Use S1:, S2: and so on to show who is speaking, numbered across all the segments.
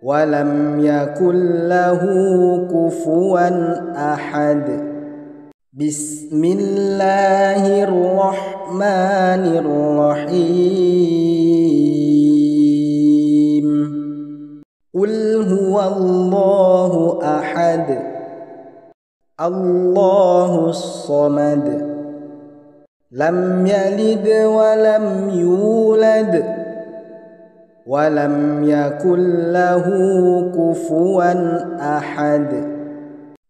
S1: ولم يكن له كفوا أحد. بسم الله الرحمن الرحيم. قل هو الله أحد الله الصمد لم يلد ولم يولد ولم يكن له كفوا أحد.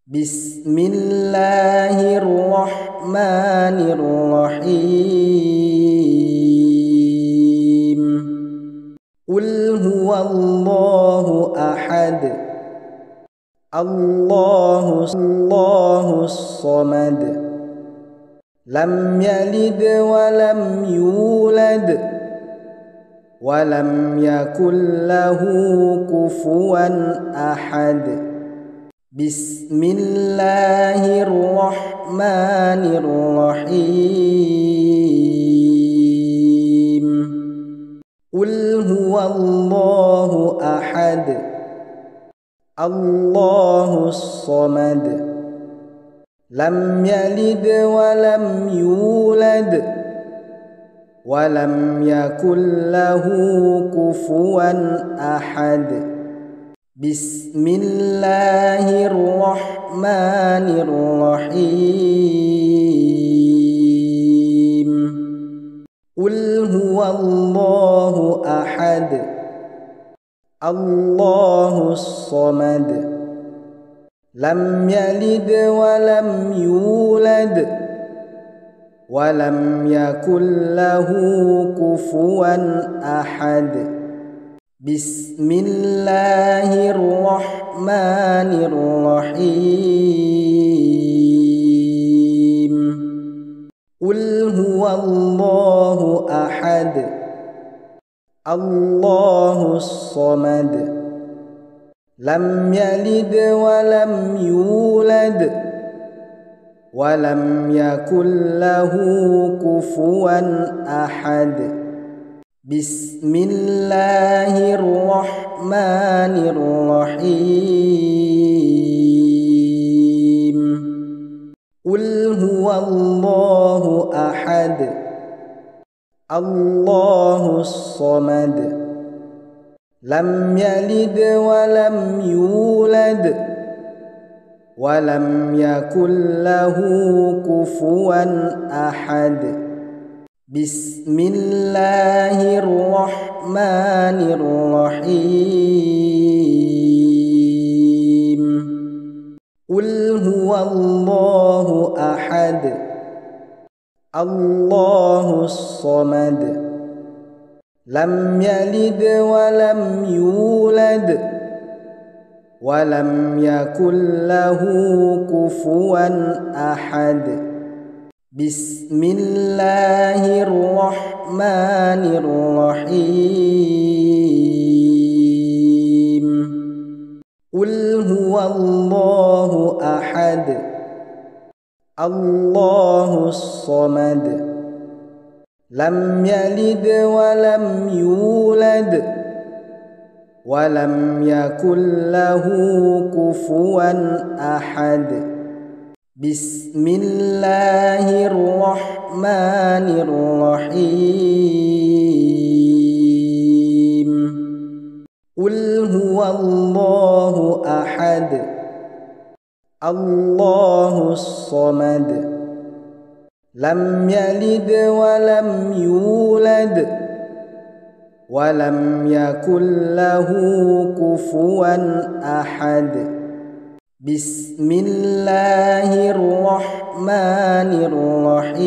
S1: بسم الله الرحمن الرحيم. قل هو الله أحد الله الصمد لم يلد ولم يولد ولم يكن له كفوا أحد. بسم الله الرحمن الرحيم. قل هو الله أحد الله الصمد لم يلد ولم يولد ولم يكن له كفوا أحد. بسم الله الرحمن الرحيم. قل هو الله أحد الله الصمد لم يلد ولم يولد ولم يكن له كفوا أحد. بسم الله الرحمن الرحيم. قل هو الله أحد الله الصمد لم يلد ولم يولد ولم يكن له كفوا أحد. بسم الله الرحمن الرحيم. قل هو الله أحد الله الصمد لم يلد ولم يولد ولم يكن له كفوا أحد. بسم الله الرحمن الرحيم. قل هو الله أحد الله الصمد لم يلد ولم يولد ولم يكن له كفوا أحد. بسم الله الرحمن الرحيم. قل هو الله أحد الله الصمد لم يلد ولم يولد ولم يكن له كفوا أحد. بسم الله الرحمن الرحيم. قل هو الله أحد الله الصمد لم يلد ولم يولد ولم يكن له كفوا أحد. بسم الله الرحمن الرحيم.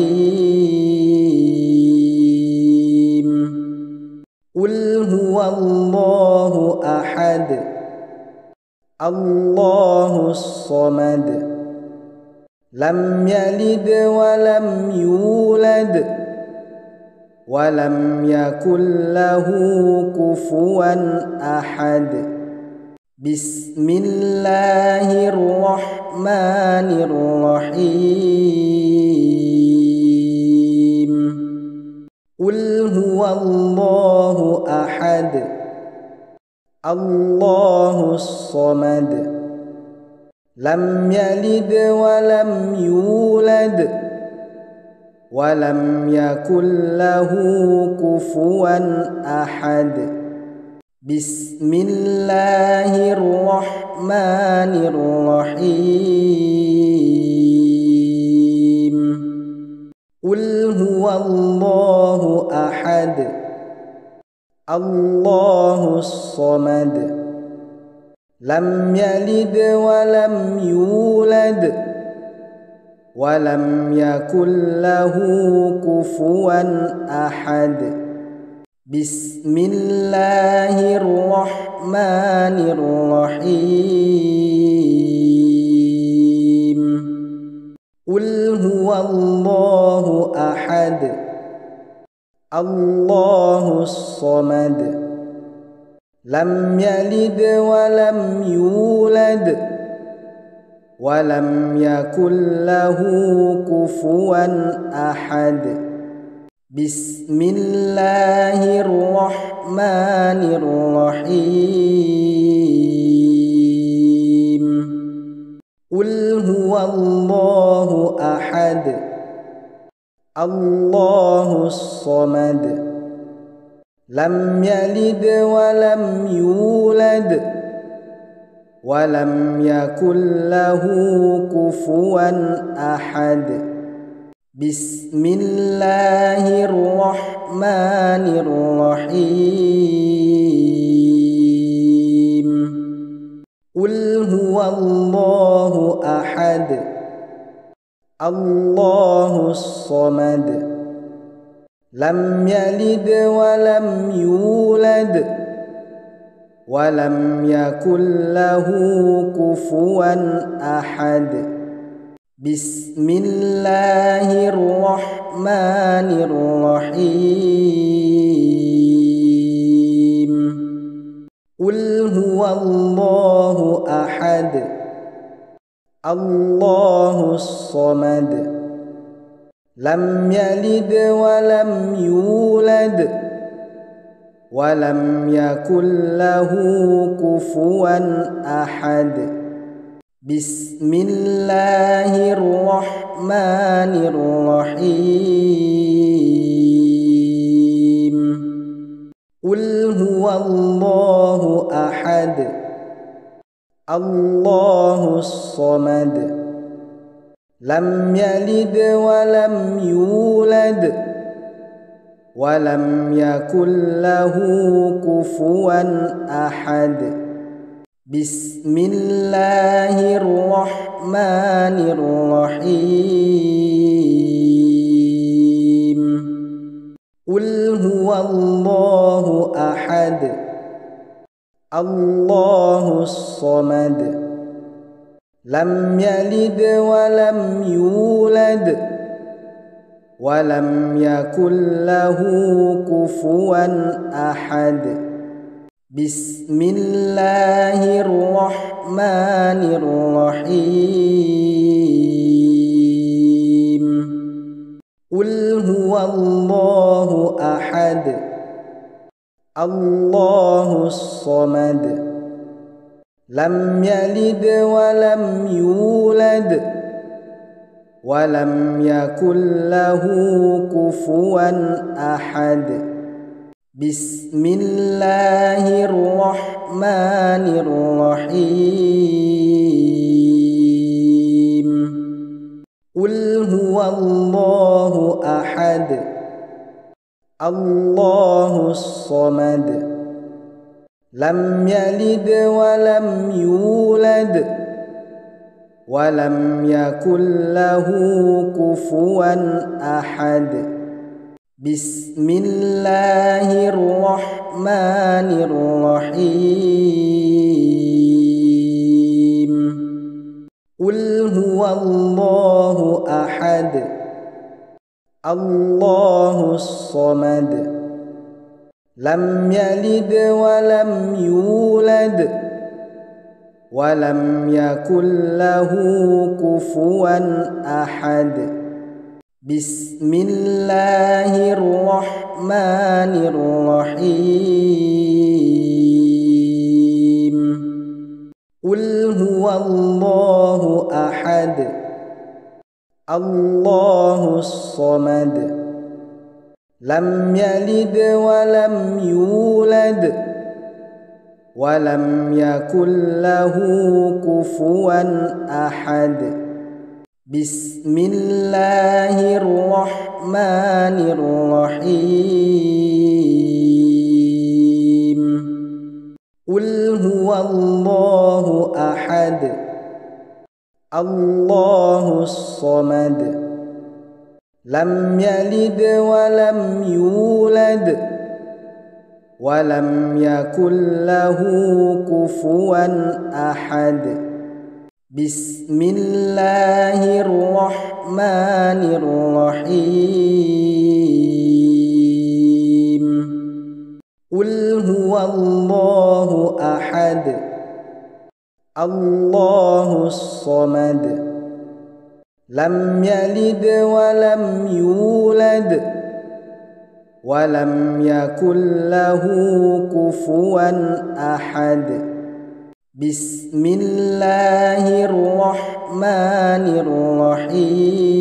S1: قل هو الله أحد الله الصمد لم يلد ولم يولد ولم يكن له كفوا أحد. بسم الله الرحمن الرحيم. قل هو الله أحد الله الصمد لم يلد ولم يولد ولم يكن له كفوا أحد بسم الله الرحمن الرحيم قل هو الله أحد الله الصمد لم يلد ولم يولد ولم يكن له كفوا أحد بسم الله الرحمن الرحيم قل هو الله أحد الله الصمد لم يلد ولم يولد ولم يكن له كفوا أحد بسم الله الرحمن الرحيم قل هو الله أحد الله الصمد لم يلد ولم يولد ولم يكن له كفوا أحد بسم الله الرحمن الرحيم قل هو الله أحد الله الصمد لم يلد ولم يولد ولم يكن له كفوا أحد بسم الله الرحمن الرحيم قل هو الله أحد الله الصمد لم يلد ولم يولد ولم يكن له كفوا أحد بسم الله الرحمن الرحيم قل هو الله أحد الله الصمد لم يلد ولم يولد ولم يكن له كفوا أحد بسم الله الرحمن الرحيم قل هو الله أحد الله الصمد لم يلد ولم يولد ولم يكن له كفوا أحد بسم الله الرحمن الرحيم قل هو الله أحد الله الصمد لم يلد ولم يولد ولم يكن له كفوا أحد بسم الله الرحمن الرحيم قل هو الله أحد الله الصمد لم يلد ولم يولد ولم يكن له كفوا أحد بسم الله الرحمن الرحيم قل هو الله أحد الله الصمد لم يلد ولم يولد ولم يكن له كفوا أحد بسم الله الرحمن الرحيم الله أحد الله الصمد لم يلد ولم يولد ولم يكن له كفوا أحد بسم الله الرحمن الرحيم قل هو الله أحد الله الصمد لم يلد ولم يولد ولم يكن له كفوا أحد بسم الله الرحمن الرحيم قل هو الله أحد الله الصمد لم يلد ولم يولد ولم يكن له كفوا أحد بسم الله الرحمن الرحيم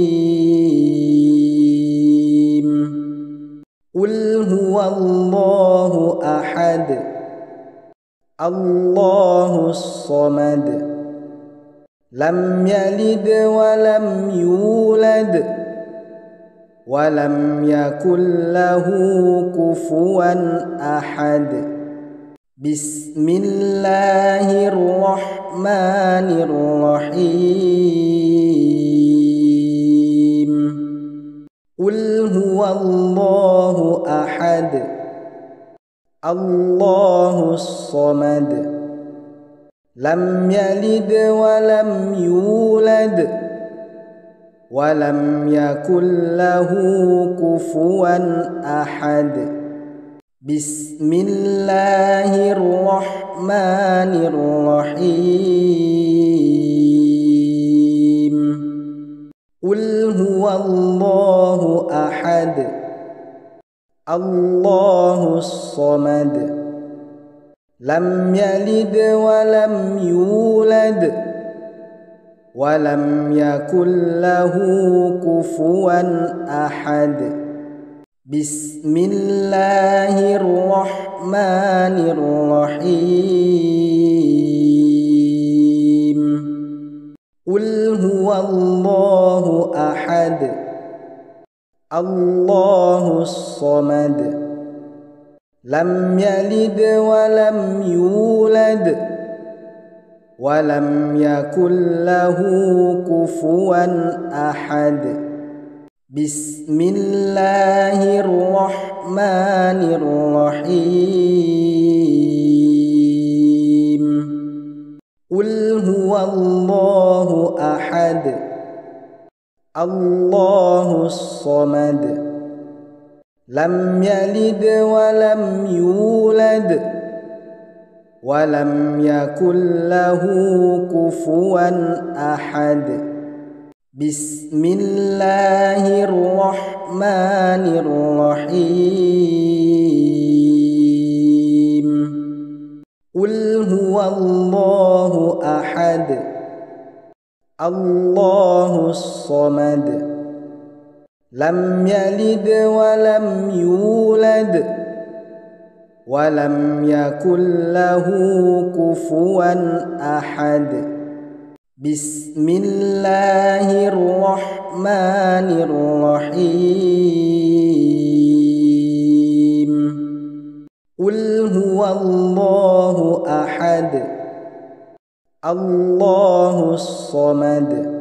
S1: قل هو الله أحد الله الصمد لم يلد ولم يولد ولم يكن له كفوا أحد بسم الله الرحمن الرحيم قل هو الله أحد الله الصمد لم يلد ولم يولد ولم يكن له كفوا أحد بسم الله الرحمن الرحيم قل هو الله أحد الله الصمد لم يلد ولم يولد ولم يكن له كفوا أحد بسم الله الرحمن الرحيم قل هو الله أحد الله الصمد لم يلد ولم يولد ولم يكن له كفوا أحد بسم الله الرحمن الرحيم قل هو الله أحد الله الصمد لم يلد ولم يولد ولم يكن له كفوا أحد بسم الله الرحمن الرحيم قل هو الله أحد الله الصمد لم يلد ولم يولد ولم يكن له كفوا أحد بسم الله الرحمن الرحيم قل هو الله أحد الله الصمد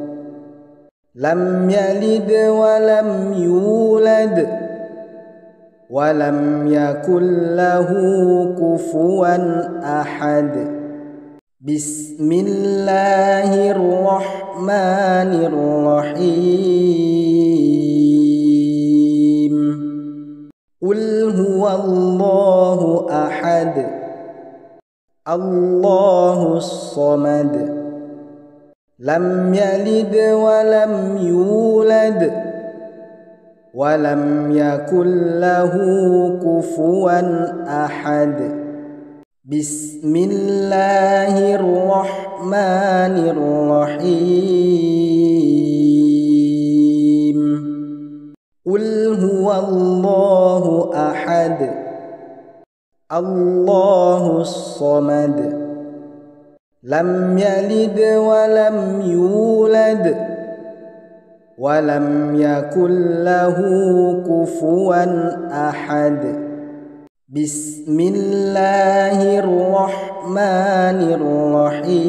S1: لم يلد ولم يولد ولم يكن له كفوا أحد بسم الله الرحمن الرحيم قل هو الله أحد الله الصمد لم يلد ولم يولد ولم يكن له كفوا أحد بسم الله الرحمن الرحمن الرحيم قل هو الله أحد الله الصمد لم يلد ولم يولد ولم يكن له كفوا أحد بسم الله الرحمن الرحيم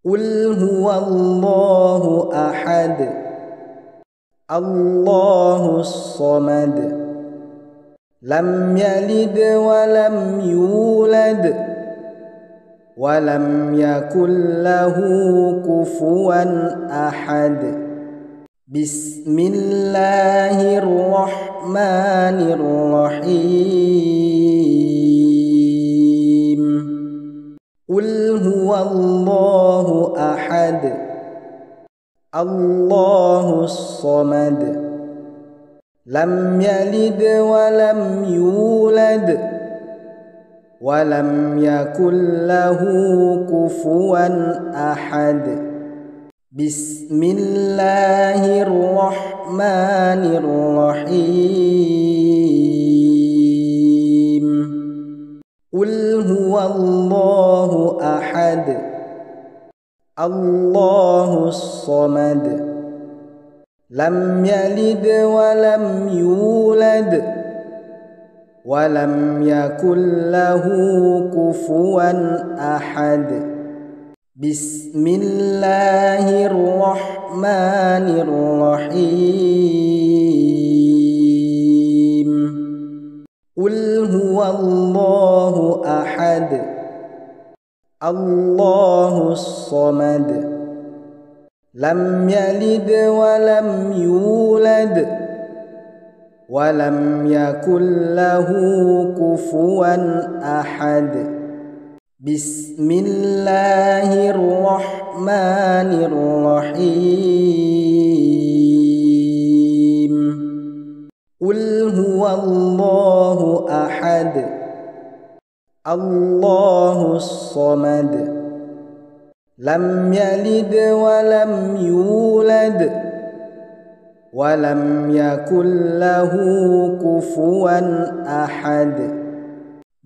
S1: قل هو الله أحد الله الصمد لم يلد ولم يولد ولم يكن له كفوا أحد بسم الله الرحمن الرحيم قل هو الله أحد الله الصمد لم يلد ولم يولد ولم يكن له كفوا أحد بسم الله الرحمن الرحيم قل هو الله أحد الله الصمد لم يلد ولم يولد ولم يكن له كفوا أحد بسم الله الرحمن الرحيم قل هو الله أحد الله الصمد لم يلد ولم يولد ولم يكن له كفوا أحد بسم الله الرحمن الرحيم قل هو الله أحد الله الصمد لم يلد ولم يولد ولم يكن له كفوا أحد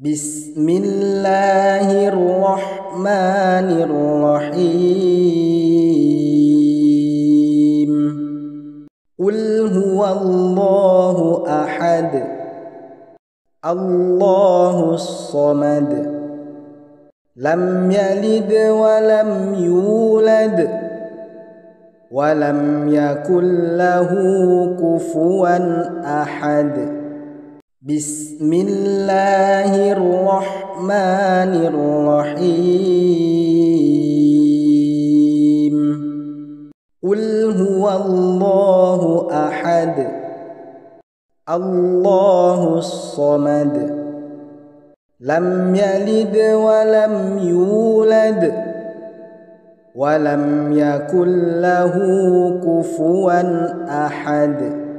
S1: بسم الله الرحمن الرحيم قل هو الله أحد الله الصمد لم يلد ولم يولد ولم يكن له كفوا أحد بسم الله الرحمن الرحيم قل هو الله أحد الله الصمد لم يلد ولم يولد ولم يكن له كفوا أحد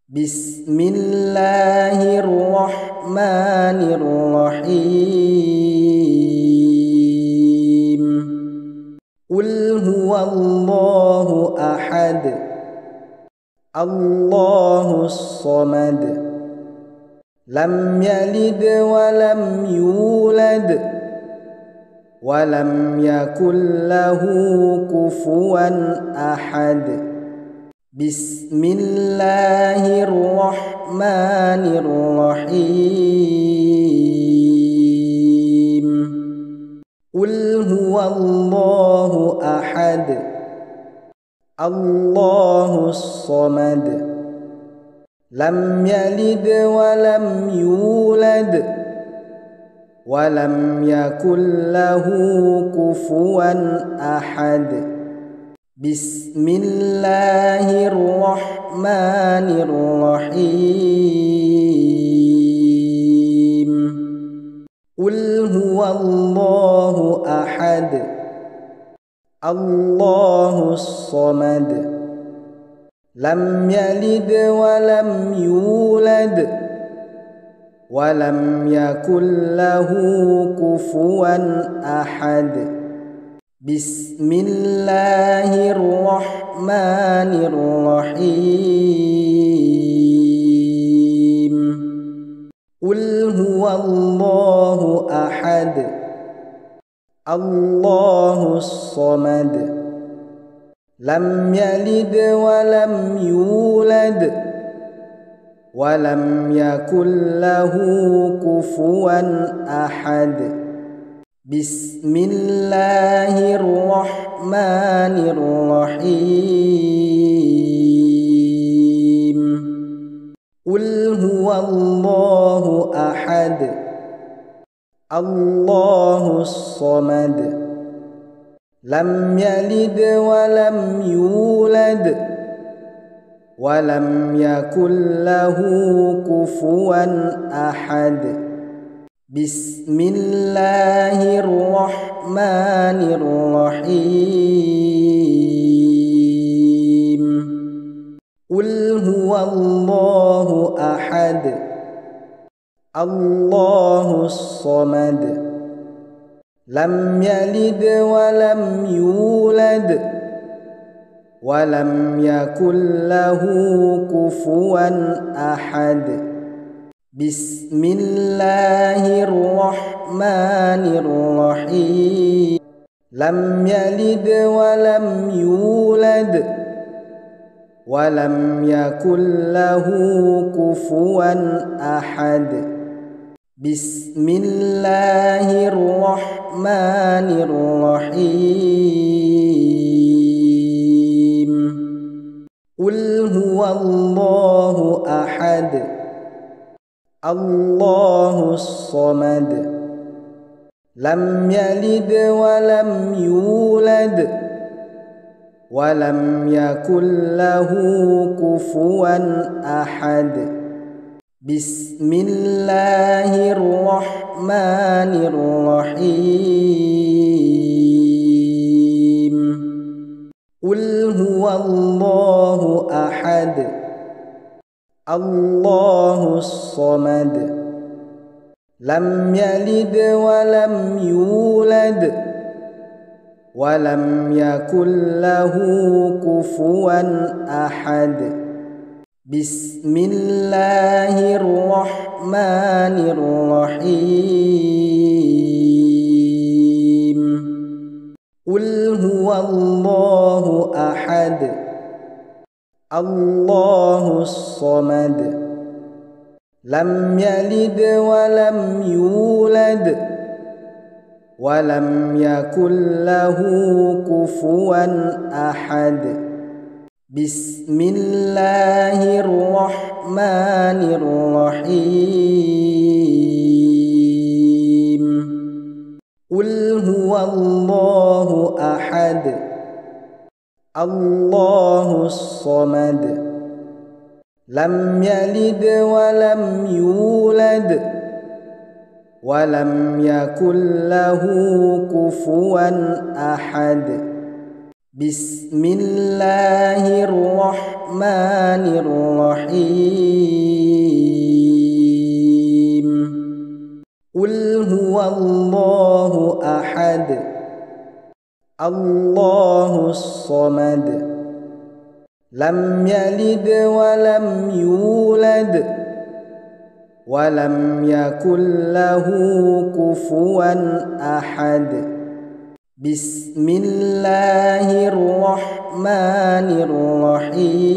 S1: بسم الله الرحمن الرحيم قل هو الله أحد الله الصمد لم يلد ولم يولد ولم يكن له كفوا أحد بسم الله الرحمن الرحيم قل هو الله أحد الله الصمد لم يلد ولم يولد ولم يكن له كفوا أحد بسم الله الرحمن الرحيم قل هو الله أحد الله الصمد لم يلد ولم يولد ولم يكن له كفوا أحد. بسم الله الرحمن الرحيم. قل هو الله أحد الله الصمد لم يلد ولم يولد ولم يكن له كفوا أحد. بسم الله الرحمن الرحيم. قل هو الله أحد الله الصمد لم يلد ولم يولد ولم يكن له كفوا أحد. بسم الله الرحمن الرحيم. قل هو الله أحد الله الصمد لم يلد ولم يولد ولم يكن له كفوا أحد. بسم الله الرحمن الرحيم. لم يلد ولم يولد ولم يكن له كفوا أحد. بسم الله الرحمن الرحيم. قل هو الله أحد الله الصمد لم يلد ولم يولد ولم يكن له كفوا أحد. بسم الله الرحمن الرحيم. قل هو الله أحد الله الصمد لم يلد ولم يولد ولم يكن له كفوا أحد. بسم الله الرحمن الرحيم. قل هو الله أحد الله الصمد لم يلد ولم يولد ولم يكن له كفوا أحد. بسم الله الرحمن الرحيم. قل هو الله أحد الله الصمد لم يلد ولم يولد ولم يكن له كفوا أحد. بسم الله الرحمن الرحيم. قل هو الله أحد الله الصمد لم يلد ولم يولد ولم يكن له كفوا أحد. بسم الله الرحمن الرحيم.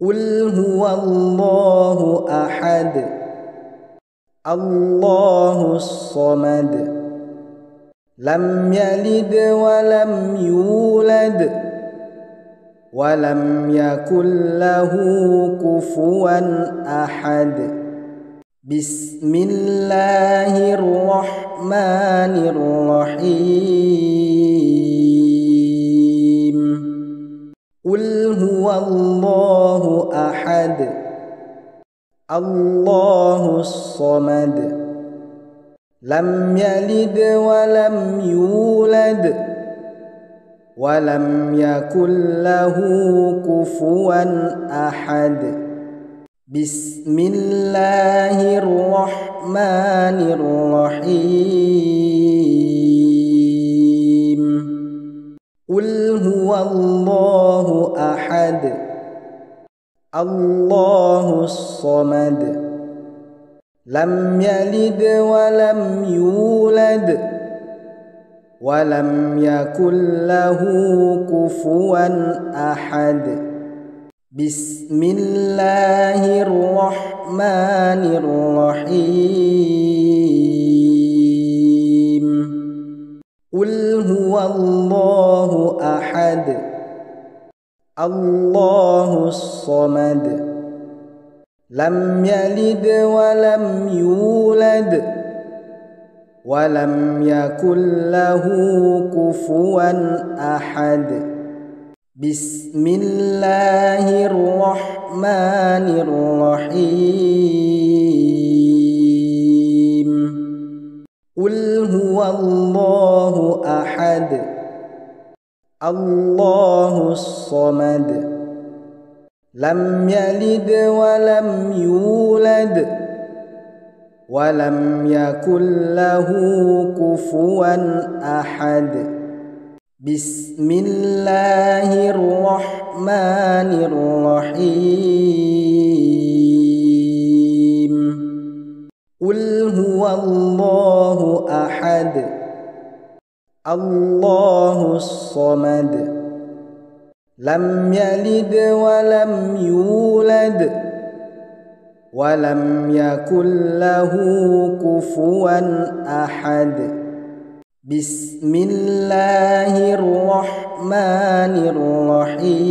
S1: قل هو الله أحد الله الصمد لم يلد ولم يولد ولم يكن له كفوا أحد. بسم الله الرحمن الرحيم. قل هو الله أحد الله الصمد لم يلد ولم يولد ولم يكن له كفوا أحد. بسم الله الرحمن الرحيم قل هو الله أحد الله الصمد لم يلد ولم يولد ولم يكن له كفوا أحد بسم الله الرحمن الرحيم قل هو الله أحد الله الصمد لم يلد ولم يولد ولم يكن له كفوا أحد بسم الله الرحمن الرحيم قل هو الله أحد الله الصمد لم يلد ولم يولد ولم يكن له كفوا أحد بسم الله الرحمن الرحيم قل هو الله أحد الله الصمد لم يلد ولم يولد ولم يكن له كفوا أحد بسم الله الرحمن الرحيم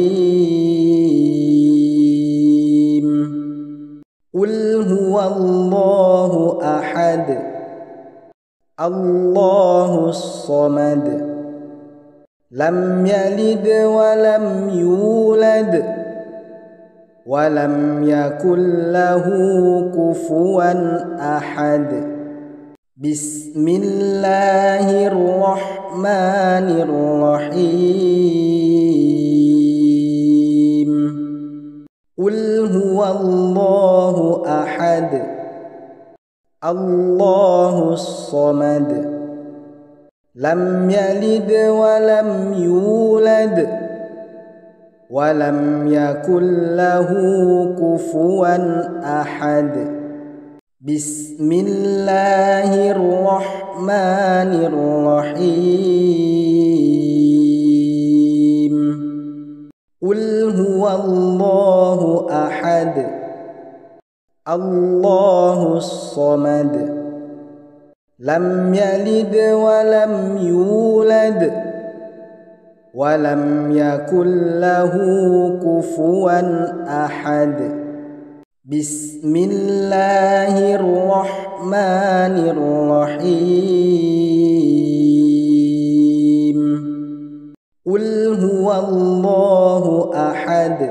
S1: قل هو الله أحد الله الصمد لم يلد ولم يولد ولم يكن له كفوا أحد بسم الله الرحمن الرحيم قل هو الله أحد الله الصمد لم يلد ولم يولد ولم يكن له كفوا أحد بسم الله الرحمن الرحيم قل هو الله أحد الله الصمد لم يلد ولم يولد ولم يكن له كفوا أحد بسم الله الرحمن الرحيم قل هو الله أحد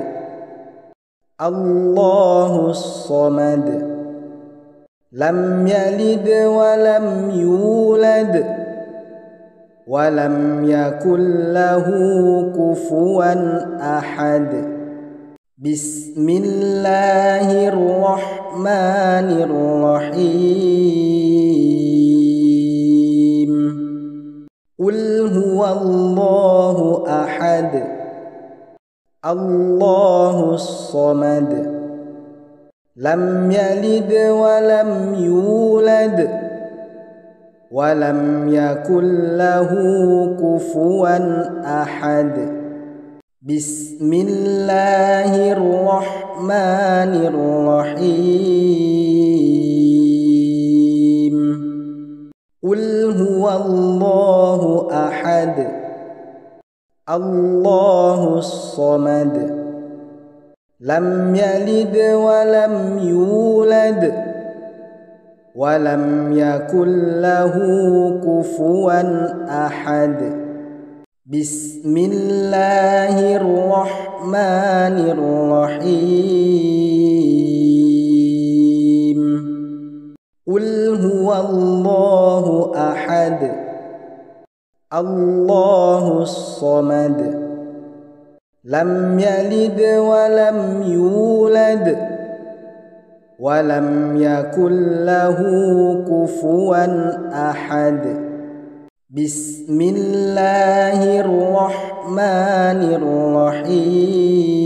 S1: الله الصمد لم يلد ولم يولد ولم يكن له كفوا أحد بسم الله الرحمن الرحيم قل هو الله أحد الله الصمد لم يلد ولم يولد ولم يكن له كفوا أحد بسم الله الرحمن الرحيم قل هو الله أحد الله الصمد لم يلد ولم يولد ولم يكن له كفوا أحد بسم الله الرحمن الرحيم قل هو الله أحد الله الصمد لم يلد ولم يولد ولم يكن له كفوا أحد. بسم الله الرحمن الرحيم.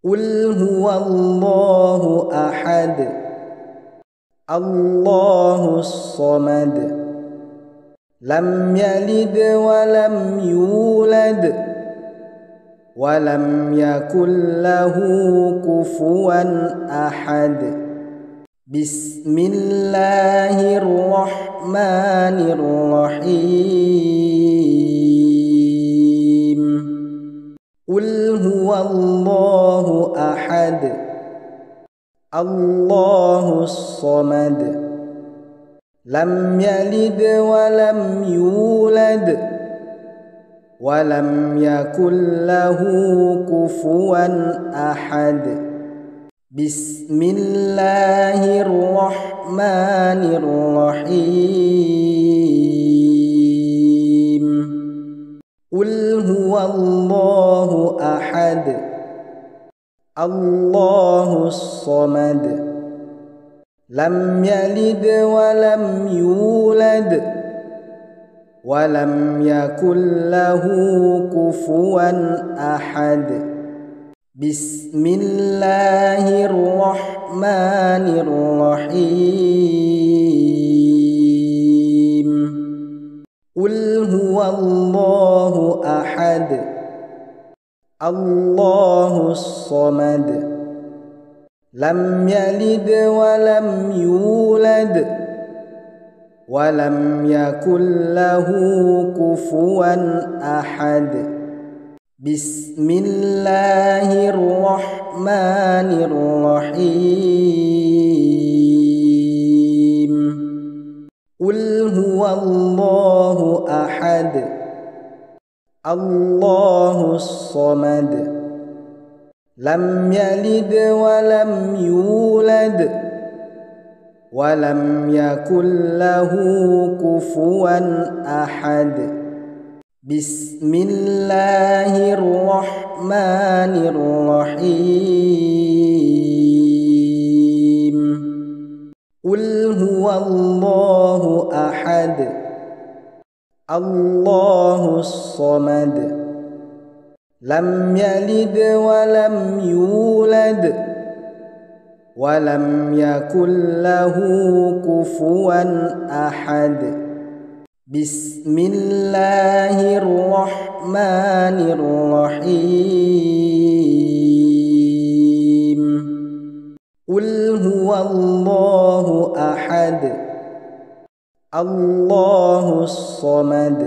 S1: قل هو الله أحد الله الصمد لم يلد ولم يولد ولم يكن له كفوا أحد. بسم الله الرحمن الرحيم. قل هو الله أحد الله الصمد لم يلد ولم يولد ولم يكن له كفوا أحد. بسم الله الرحمن الرحيم. قل هو الله أحد الله الصمد لم يلد ولم يولد ولم يكن له كفوا أحد. بسم الله الرحمن الرحيم. قل هو الله أحد الله الصمد لم يلد ولم يولد ولم يكن له كفوا أحد. بسم الله الرحمن الرحيم. قل هو الله أحد الله الصمد لم يلد ولم يولد ولم يكن له كفوا أحد. بسم الله الرحمن الرحيم. قل هو الله أحد الله الصمد لم يلد ولم يولد ولم يكن له كفوا أحد. بسم الله الرحمن الرحيم. قل هو الله أحد الله الصمد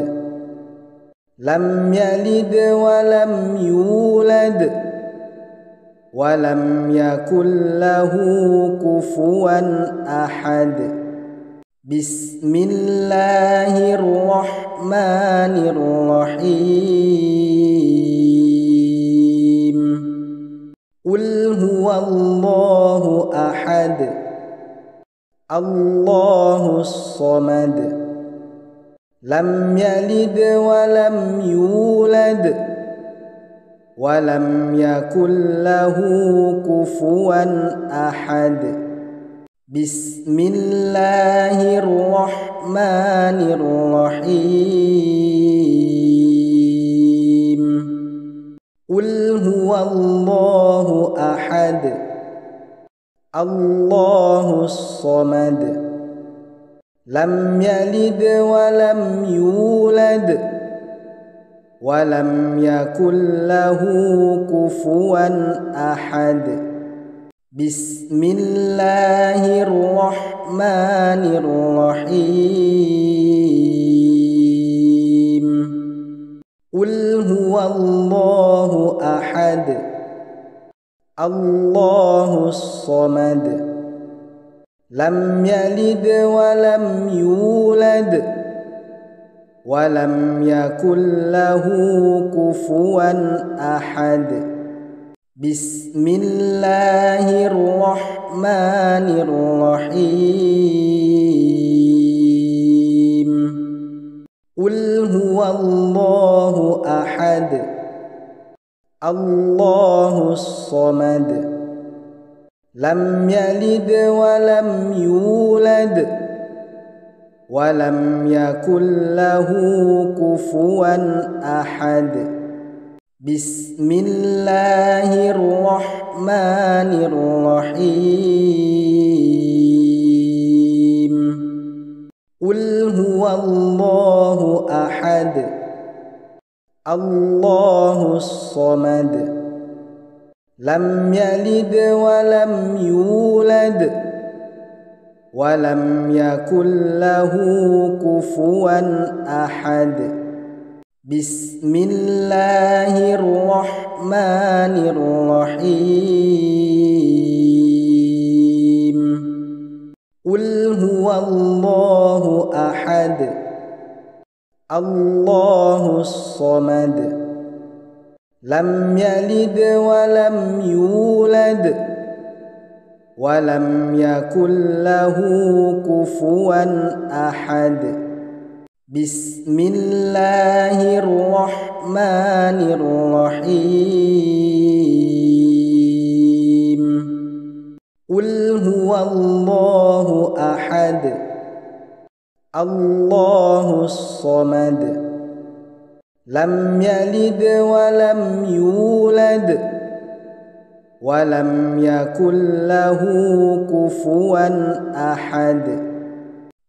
S1: لم يلد ولم يولد ولم يكن له كفوا أحد. بسم الله الرحمن الرحيم. قل هو الله أحد الله الصمد لم يلد ولم يولد ولم يكن له كفوا أحد. بسم الله الرحمن الرحيم. قل هو الله أحد الله الصمد لم يلد ولم يولد ولم يكن له كفوا أحد. بسم الله الرحمن الرحيم. قل هو الله أحد الله الصمد لم يلد ولم يولد ولم يكن له كفوا أحد. بسم الله الرحمن الرحيم. قل هو الله أحد الله الصمد لم يلد ولم يولد ولم يكن له كفوا أحد بسم الله الرحمن الرحيم قل هو الله أحد الله الصمد لم يلد ولم يولد ولم يكن له كفوا أحد بسم الله الرحمن الرحيم قل هو الله أحد الله الصمد لم يلد ولم يولد ولم يكن له كفوا أحد بسم الله الرحمن الرحيم قل هو الله أحد الله الصمد لم يلد ولم يولد ولم يكن له كفوا أحد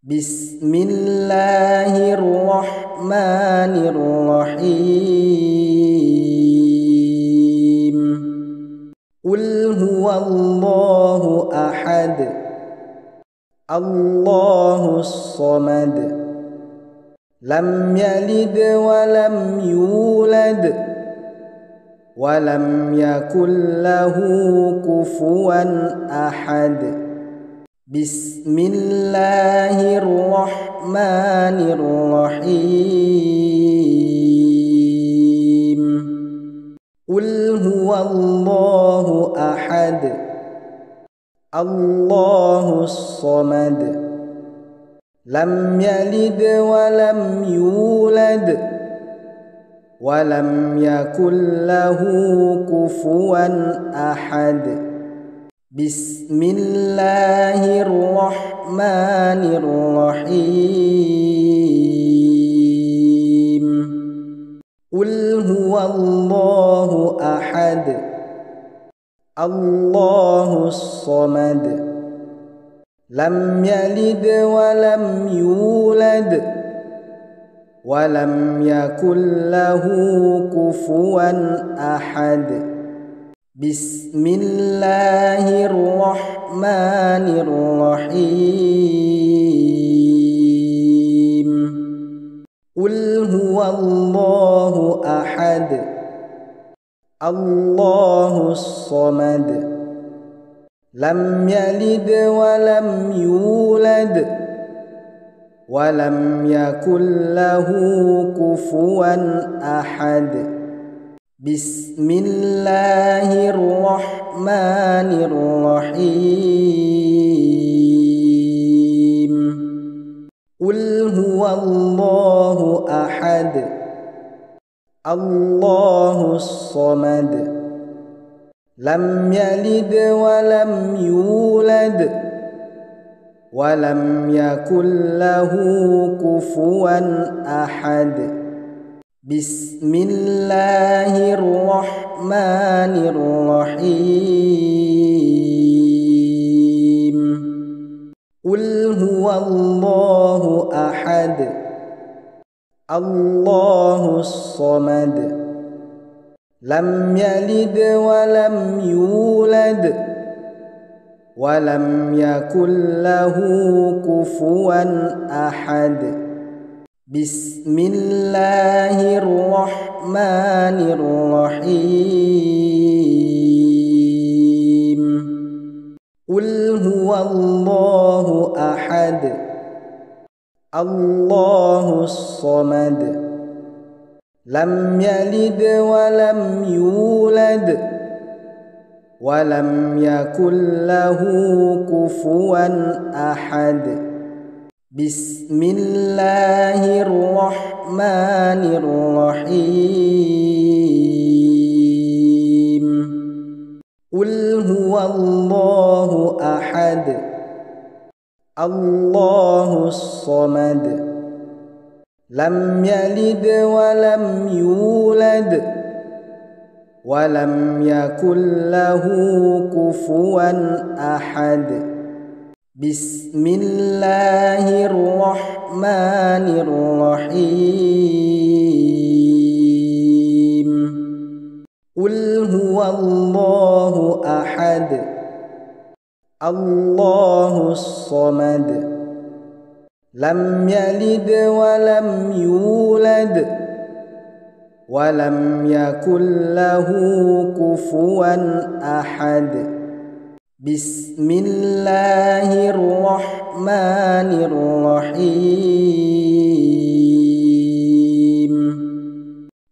S1: بسم الله الرحمن الرحيم قل هو الله أحد الله الصمد لم يلد ولم يولد ولم يكن له كفوا أحد بسم الله الرحمن الرحيم قل هو الله أحد الله الصمد لم يلد ولم يولد ولم يكن له كفوا أحد بسم الله الرحمن الرحيم قل هو الله أحد الله الصمد لم يلد ولم يولد ولم يكن له كفوا أحد بسم الله الرحمن الرحيم قل هو الله أحد الله الصمد لم يلد ولم يولد ولم يكن له كفوا أحد بسم الله الرحمن الرحيم قل هو الله أحد الله الصمد لم يلد ولم يولد ولم يكن له كفوا أحد بسم الله الرحمن الرحيم قل هو الله أحد الله الصمد لم يلد ولم يولد ولم يكن له كفوا أحد بسم الله الرحمن الرحيم قل هو الله أحد الله الصمد لم يلد ولم يولد ولم يكن له كفوا أحد بسم الله الرحمن الرحيم قل هو الله أحد الله الصمد لم يلد ولم يولد ولم يكن له كفوا أحد بسم الله الرحمن الرحيم قل هو الله أحد الله الصمد لم يلد ولم يولد ولم يكن له كفوا أحد بسم الله الرحمن الرحيم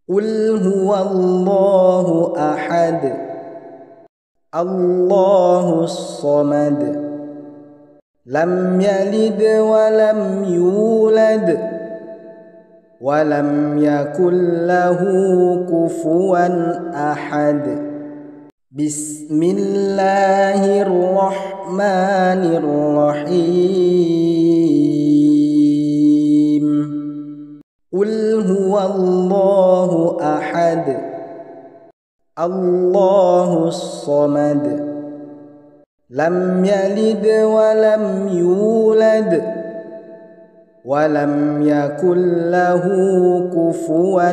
S1: قل هو الله أحد الله الصمد لم يلد ولم يولد ولم يكن له كفوا أحد بسم الله الرحمن الرحيم قل هو الله أحد الله الصمد لم يلد ولم يولد ولم يكن له كفوا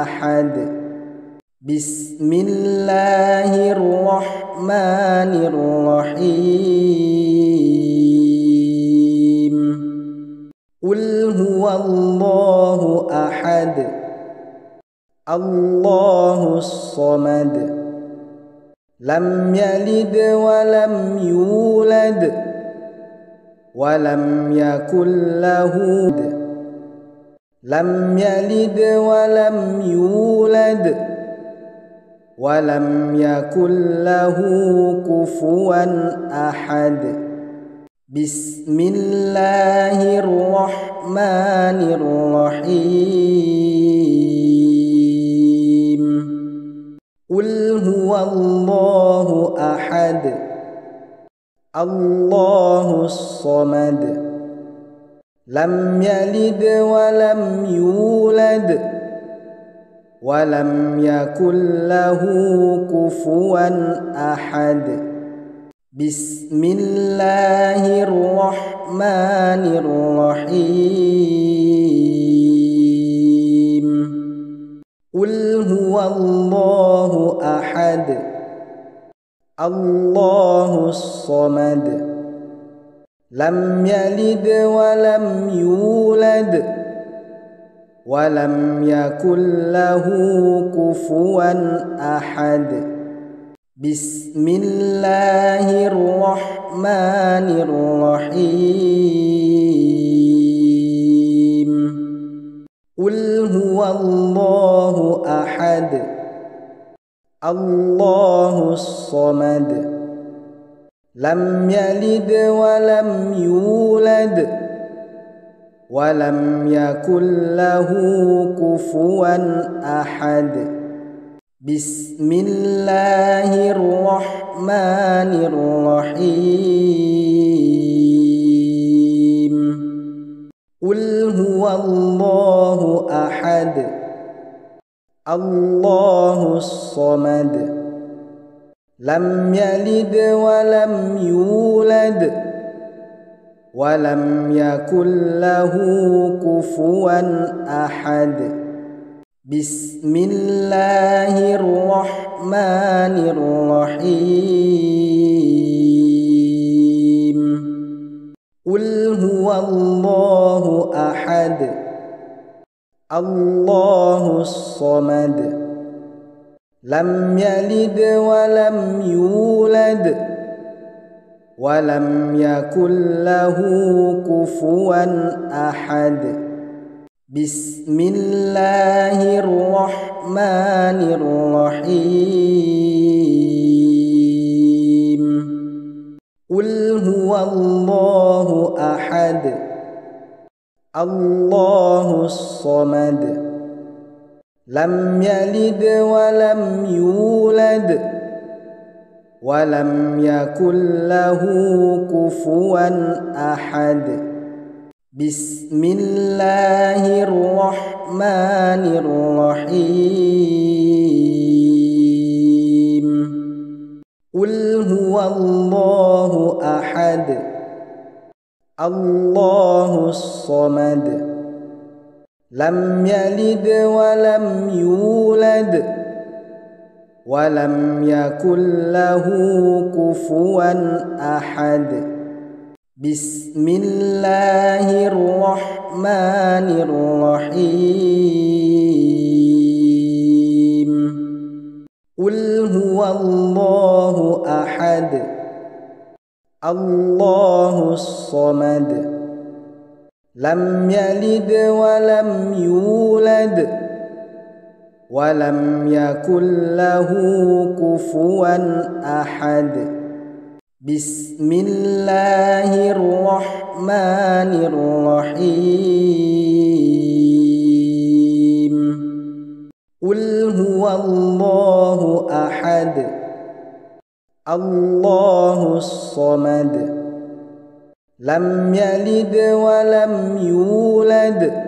S1: أحد بسم الله الرحمن الرحيم قل هو الله أحد الله الصمد لم يلد ولم يولد ولم يكن له لم يلد ولم يولد ولم يكن له كفوا أحد بسم الله الرحمن الرحيم قل هو الله أحد الله الصمد لم يلد ولم يولد ولم يكن له كفوا أحد بسم الله الرحمن الرحيم قل هو الله أحد الله الصمد لم يلد ولم يولد ولم يكن له كفوا أحد بسم الله الرحمن الرحيم قل هو الله أحد الله الصمد لم يلد ولم يولد ولم يكن له كفوا أحد بسم الله الرحمن الرحيم قل هو الله أحد الله الصمد لم يلد ولم يولد ولم يكن له كفوا أحد بسم الله الرحمن الرحيم قل هو الله أحد الله الصمد لم يلد ولم يولد ولم يكن له كفوا أحد بسم الله الرحمن الرحيم قل هو الله أحد الله الصمد لم يلد ولم يولد ولم يكن له كفوا أحد بسم الله الرحمن الرحيم قل هو الله أحد الله الصمد لم يلد ولم يولد ولم يكن له كفوا أحد بسم الله الرحمن الرحيم قل هو الله أحد الله الصمد لم يلد ولم يولد ولم يكن له كفوا أحد بسم الله الرحمن الرحيم قل هو الله أحد الله الصمد لم يلد ولم يولد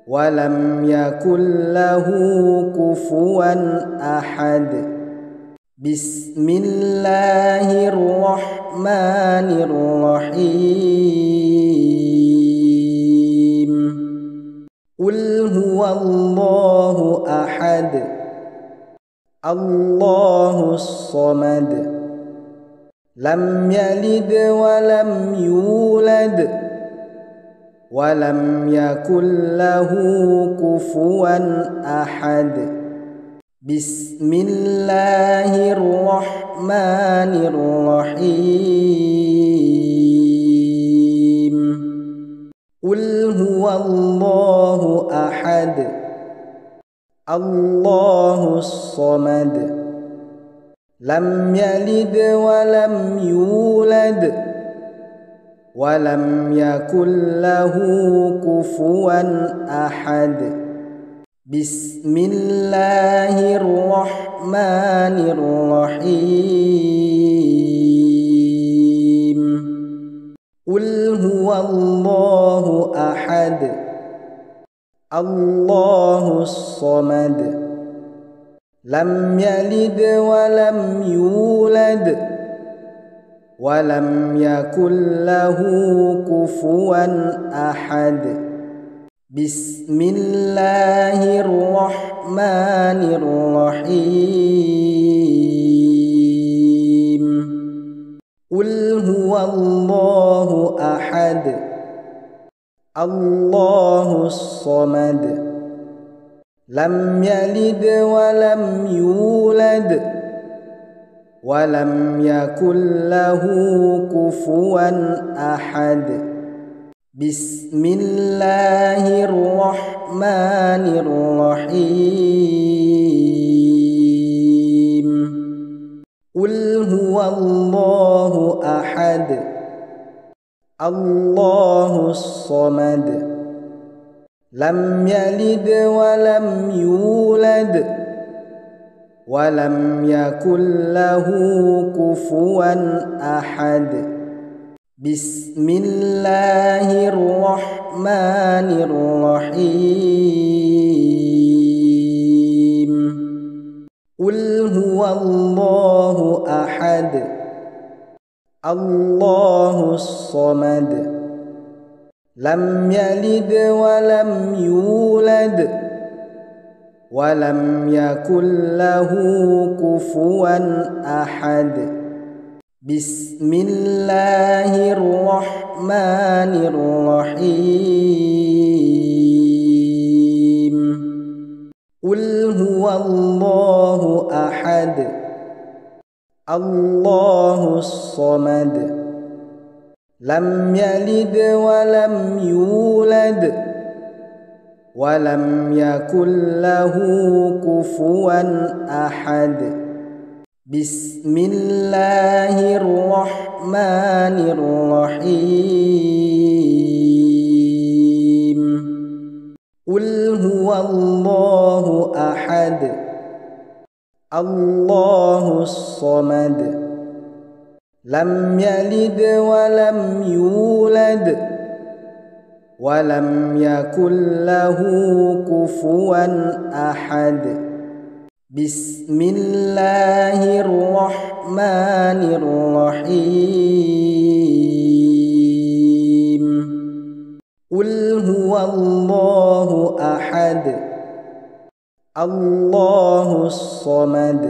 S1: ولم يكن له كفوا أحد بسم الله الرحمن الرحيم قل هو الله أحد الله الصمد لم يلد ولم يولد ولم يكن له كفوا أحد بسم الله الرحمن الرحيم قل هو الله أحد الله الصمد لم يلد ولم يولد ولم يكن له كفوا أحد بسم الله الرحمن الرحيم قل هو الله أحد الله الصمد لم يلد ولم يولد ولم يكن له كفوا أحد بسم الله الرحمن الرحيم قل هو الله أحد الله الصمد لم يلد ولم يولد ولم يكن له كفوا أحد بسم الله الرحمن الرحيم قل هو الله أحد الله الصمد لم يلد ولم يولد ولم يكن له كفوا أحد بسم الله الرحمن الرحيم قل هو الله أحد الله الصمد لم يلد ولم يولد ولم يكن له كفوا أحد بسم الله الرحمن الرحيم قل هو الله أحد الله الصمد لم يلد ولم يولد ولم يكن له كفوا أحد بسم الله الرحمن الرحيم قل هو الله أحد الله الصمد لم يلد ولم يولد ولم يكن له كفوا أحد بسم الله الرحمن الرحيم قل هو الله أحد الله الصمد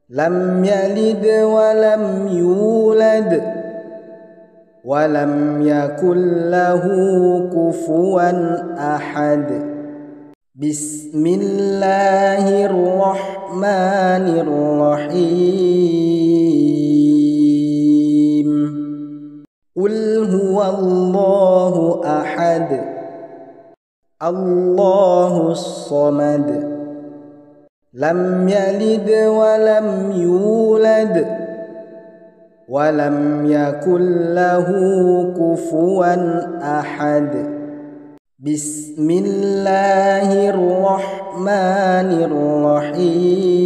S1: لم يلد ولم يولد ولم يكن له كفوا أحد بسم الله الرحمن الرحيم قل هو الله أحد الله الصمد لم يلد ولم يولد ولم يكن له كفوا أحد بسم الله الرحمن الرحيم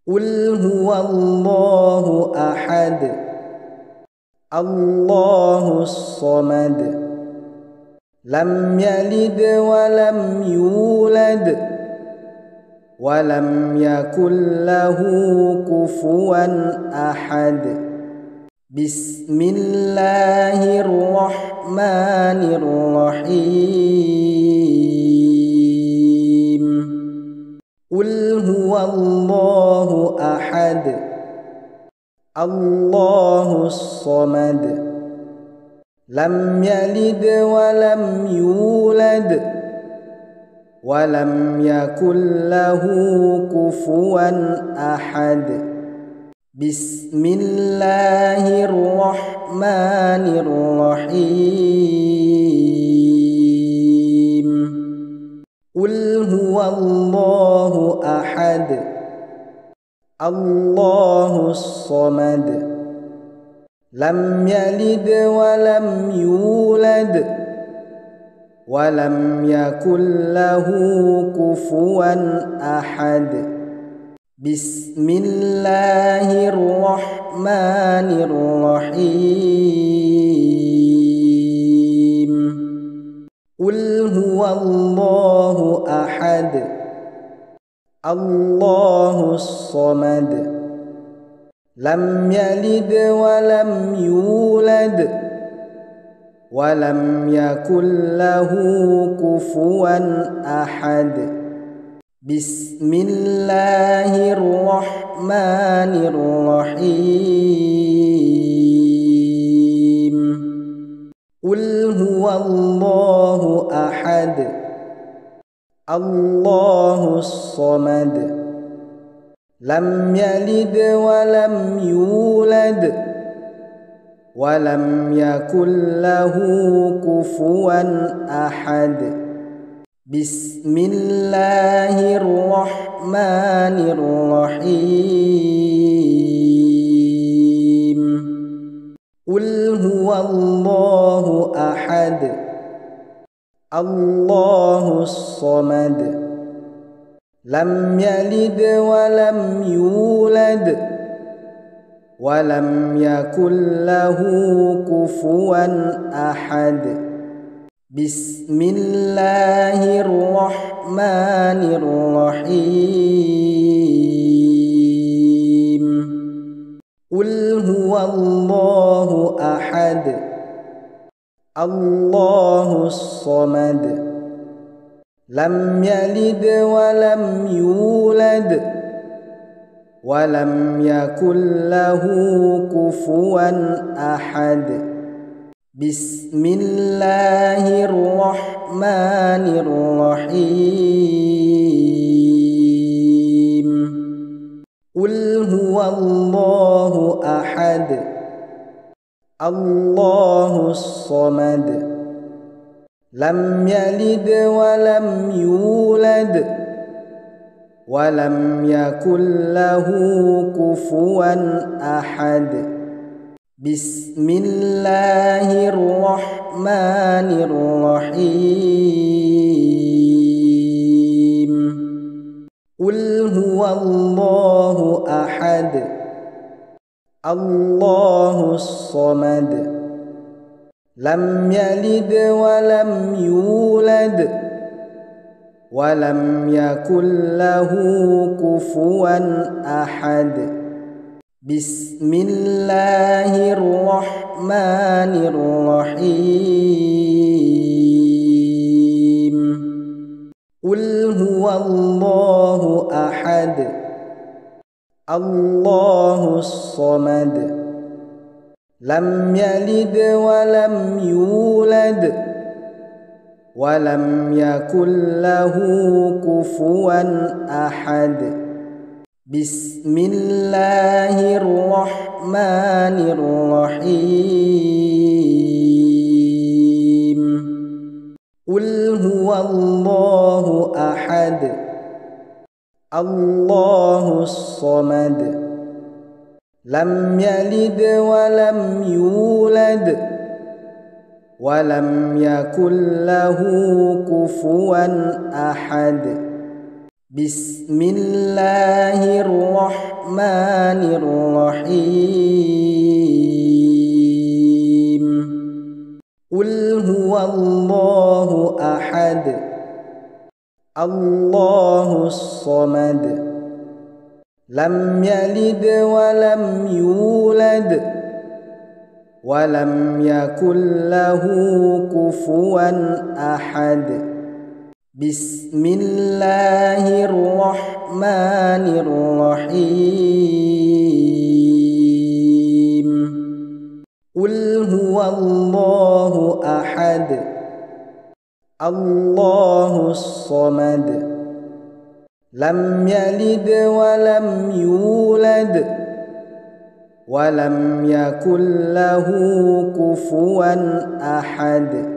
S1: قل هو الله أحد الله الصمد لم يلد ولم يولد ولم يكن له كفوا أحد بسم الله الرحمن الرحيم قل هو الله أحد الله الصمد لم يلد ولم يولد ولم يكن له كفوا أحد بسم الله الرحمن الرحيم قل هو الله أحد الله الصمد لم يلد ولم يولد ولم يكن له كفوا أحد بسم الله الرحمن الرحيم قل هو الله أحد الله الصمد لم يلد ولم يولد ولم يكن له كفوا أحد بسم الله الرحمن الرحيم قل هو الله أحد الله الصمد لم يلد ولم يولد ولم يكن له كفوا أحد بسم الله الرحمن الرحيم قل هو الله أحد الله الصمد لم يلد ولم يولد ولم يكن له كفوا أحد بسم الله الرحمن الرحيم قل هو الله أحد الله الصمد لم يلد ولم يولد ولم يكن له كفوا أحد بسم الله الرحمن الرحيم قل هو الله أحد الله الصمد لم يلد ولم يولد ولم يكن له كفوا أحد بسم الله الرحمن الرحيم قل هو الله أحد الله الصمد لم يلد ولم يولد ولم يكن له كفوا أحد بسم الله الرحمن الرحيم قل هو الله أحد الله الصمد لم يلد ولم يولد ولم يكن له كفوا أحد بسم الله الرحمن الرحيم قل هو الله أحد الله الصمد لم يلد ولم يولد ولم يكن له كفوا أحد بسم الله الرحمن الرحيم قل هو الله أحد الله الصمد لم يلد ولم يولد ولم يكن له كفوا أحد بسم الله الرحمن الرحيم قل هو الله أحد الله الصمد لم يلد ولم يولد ولم يكن له كفوا أحد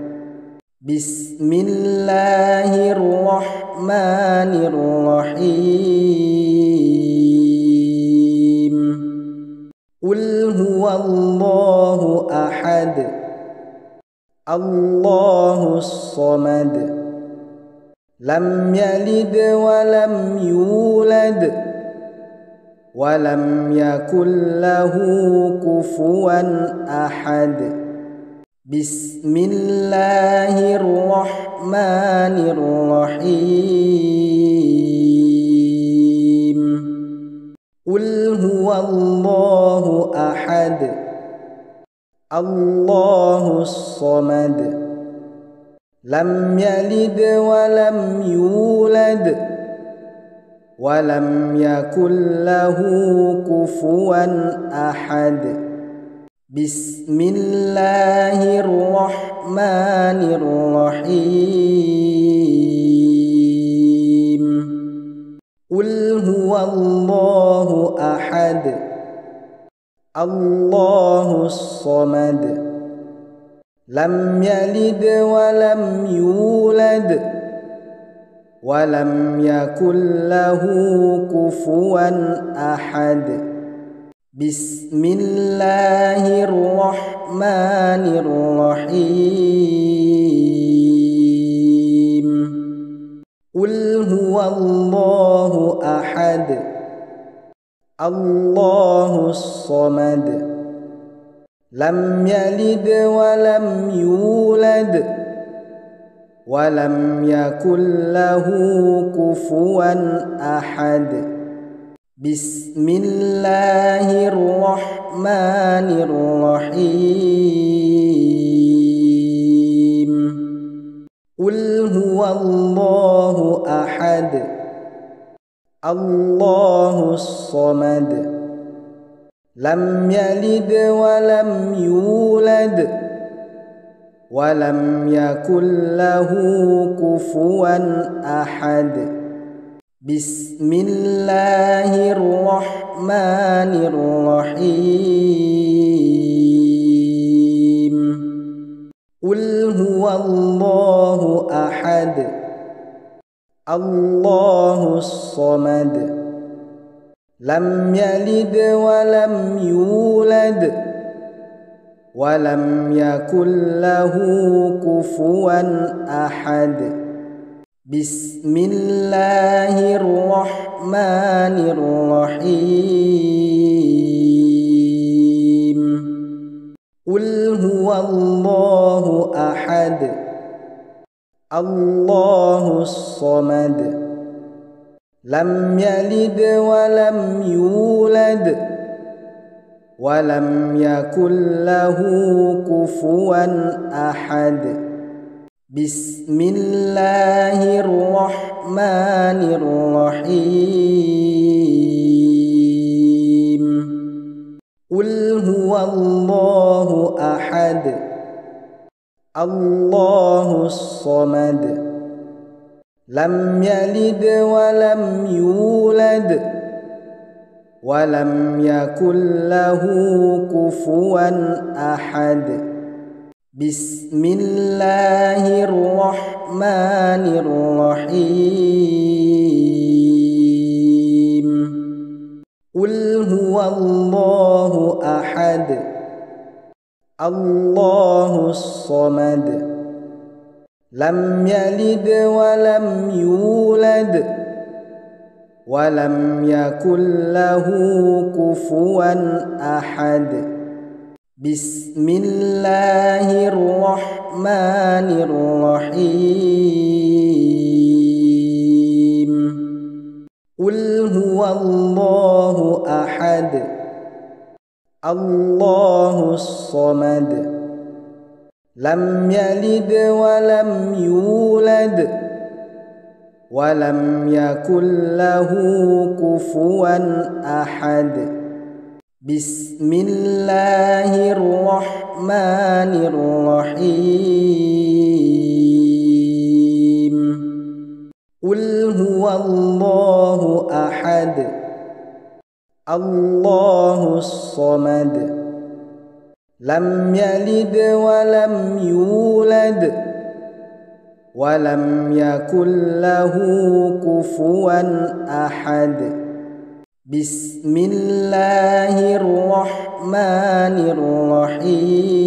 S1: بسم الله الرحمن الرحيم قل هو الله أحد الله الصمد لم يلد ولم يولد ولم يكن له كفوا أحد بسم الله الرحمن الرحيم قل هو الله أحد الله الصمد لم يلد ولم يولد ولم يكن له كفوا أحد بسم الله الرحمن الرحيم قل هو الله أحد الله الصمد لم يلد ولم يولد ولم يكن له كفوا أحد بسم الله الرحمن الرحيم قل هو الله أحد الله الصمد لم يلد ولم يولد ولم يكن له كفوا أحد بسم الله الرحمن الرحيم قل هو الله أحد الله الصمد لم يلد ولم يولد ولم يكن له كفوا أحد بسم الله الرحمن الرحيم قل هو الله أحد الله الصمد لم يلد ولم يولد ولم يكن له كفوا أحد بسم الله الرحمن الرحيم قل هو الله أحد الله الصمد لم يلد ولم يولد ولم يكن له كفوا أحد بسم الله الرحمن الرحيم قل هو الله أحد الله الصمد لم يلد ولم يولد ولم يكن له كفوا أحد بسم الله الرحمن الرحيم قل هو الله أحد الله الصمد لم يلد ولم يولد ولم يكن له كفوا أحد بسم الله الرحمن الرحيم قل هو الله أحد الله الصمد لم يلد ولم يولد ولم يكن له كفوا أحد بسم الله الرحمن الرحيم قل هو الله أحد الله الصمد لم يلد ولم يولد ولم يكن له كفوا أحد بسم الله الرحمن الرحيم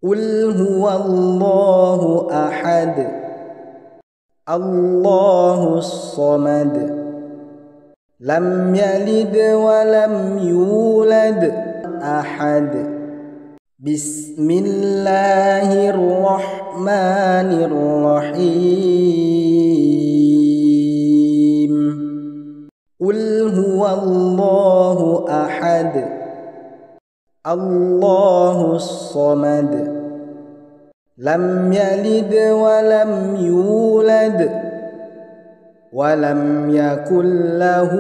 S1: قل هو الله أحد الله الصمد لم يلد ولم يولد أحد بسم الله الرحمن الرحيم قل هو الله أحد الله الصمد لم يلد ولم يولد ولم يكن له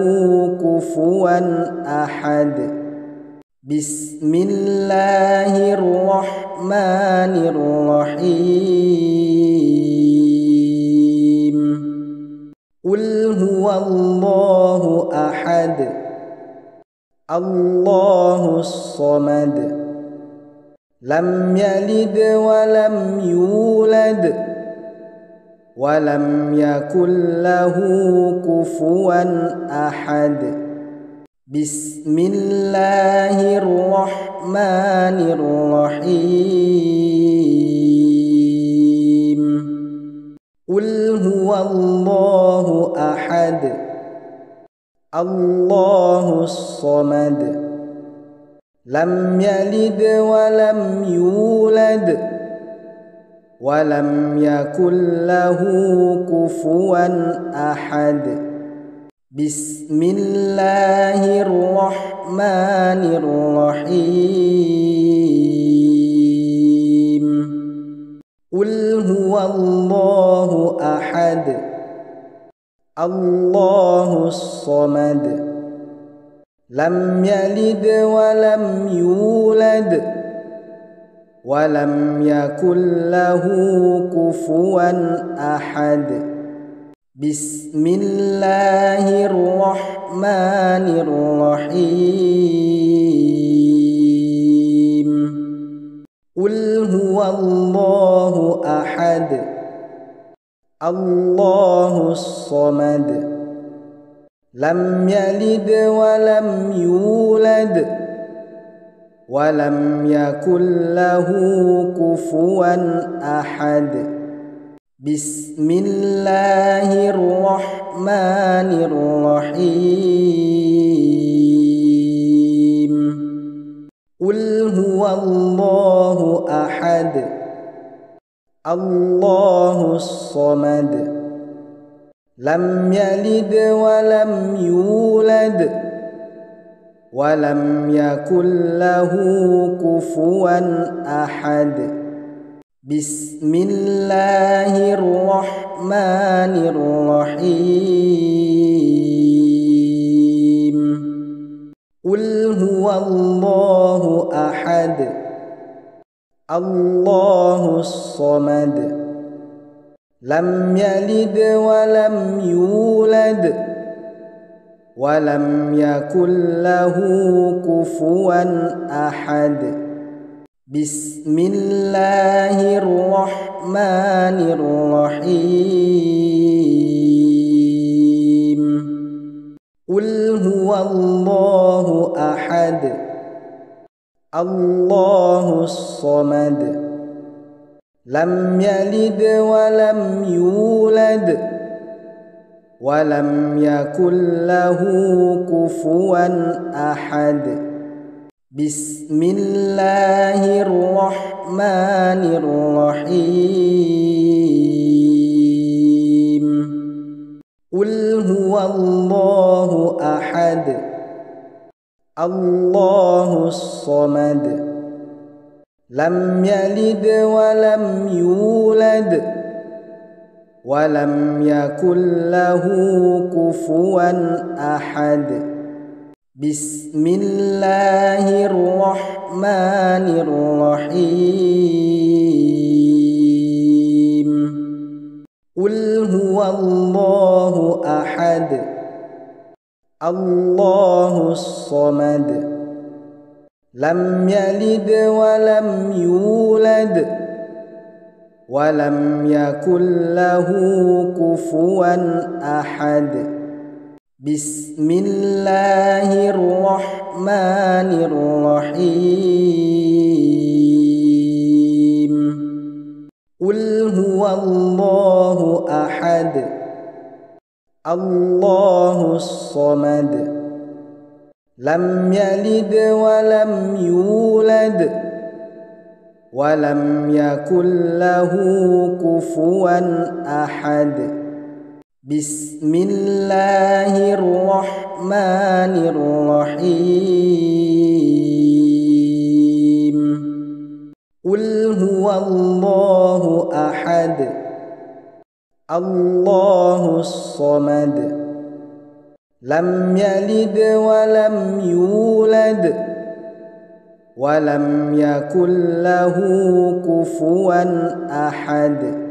S1: كفوا أحد بسم الله الرحمن الرحيم قل هو الله أحد الله الصمد لم يلد ولم يولد ولم يكن له كفوا أحد بسم الله الرحمن الرحيم قل هو الله أحد الله الصمد لم يلد ولم يولد ولم يكن له كفوا أحد بسم الله الرحمن الرحيم قل هو الله أحد الله الصمد لم يلد ولم يولد ولم يكن له كفوا أحد بسم الله الرحمن الرحيم قل هو الله أحد الله الصمد لم يلد ولم يولد ولم يكن له كفوا أحد بسم الله الرحمن الرحيم قل هو الله أحد الله الصمد لم يلد ولم يولد ولم يكن له كفوا أحد بسم الله الرحمن الرحيم قل هو الله أحد الله الصمد لم يلد ولم يولد ولم يكن له كفوا أحد بسم الله الرحمن الرحيم قل هو الله أحد الله الصمد لم يلد ولم يولد ولم يكن له كفوا أحد بسم الله الرحمن الرحيم قل هو الله أحد الله الصمد لم يلد ولم يولد ولم يكن له كفوا أحد بسم الله الرحمن الرحيم قل هو الله أحد الله الصمد لم يلد ولم يولد ولم يكن له كفوا أحد بسم الله الرحمن الرحيم قل هو الله أحد الله الصمد لم يلد ولم يولد ولم يكن له كفوا أحد بسم الله الرحمن الرحيم قل هو الله أحد الله الصمد لم يلد ولم يولد ولم يكن له كفوا أحد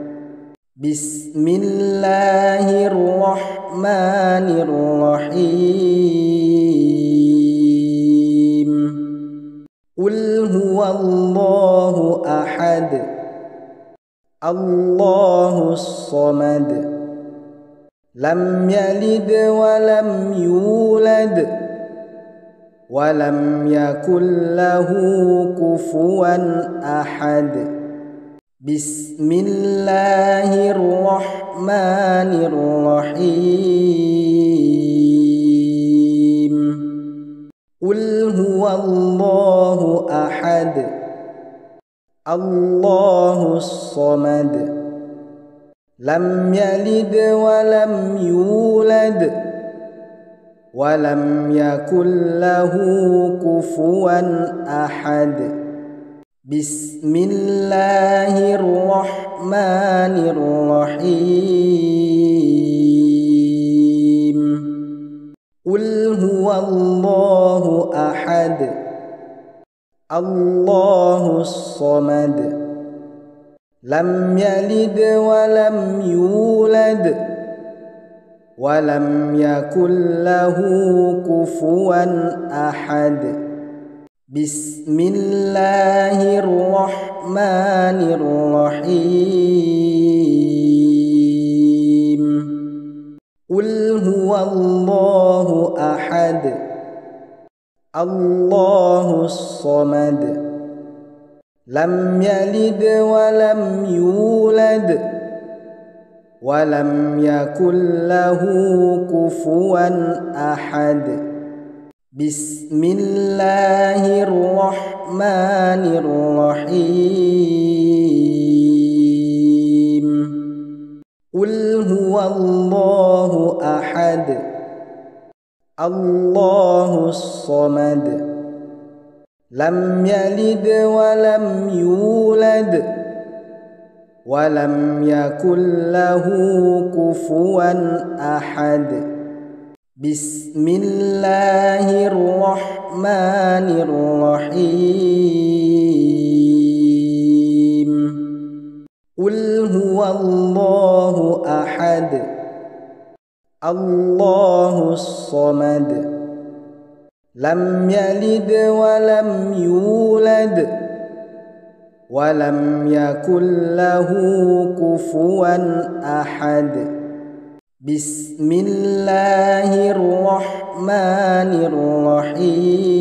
S1: بسم الله الرحمن الرحيم قل هو الله أحد الله الصمد لم يلد ولم يولد ولم يكن له كفوا أحد بسم الله الرحمن الرحيم قل هو الله أحد الله الصمد لم يلد ولم يولد ولم يكن له كفوا أحد بسم الله الرحمن الرحيم قل هو الله أحد الله الصمد لم يلد ولم يولد ولم يكن له كفوا أحد بسم الله الرحمن الرحيم قل هو الله أحد الله الصمد لم يلد ولم يولد ولم يكن له كفوا أحد بسم الله الرحمن الرحيم قل هو الله أحد الله الصمد لم يلد ولم يولد ولم يكن له كفوا أحد بسم الله الرحمن الرحيم قل هو الله أحد الله الصمد لم يلد ولم يولد ولم يكن له كفوا أحد بسم الله الرحمن الرحيم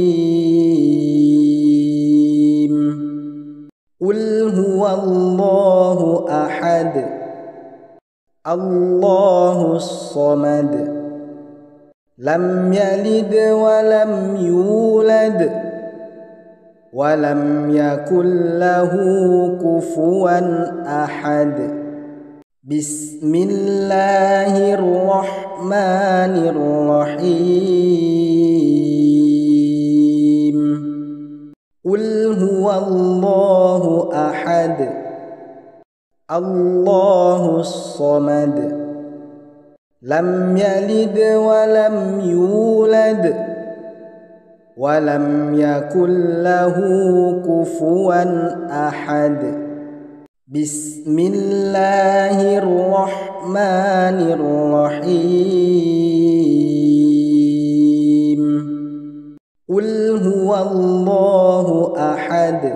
S1: قل هو الله أحد الله الصمد لم يلد ولم يولد ولم يكن له كفوا أحد بسم الله الرحمن الرحيم قل هو الله أحد الله الصمد لم يلد ولم يولد ولم يكن له كفوا أحد بسم الله الرحمن الرحيم قل هو الله أحد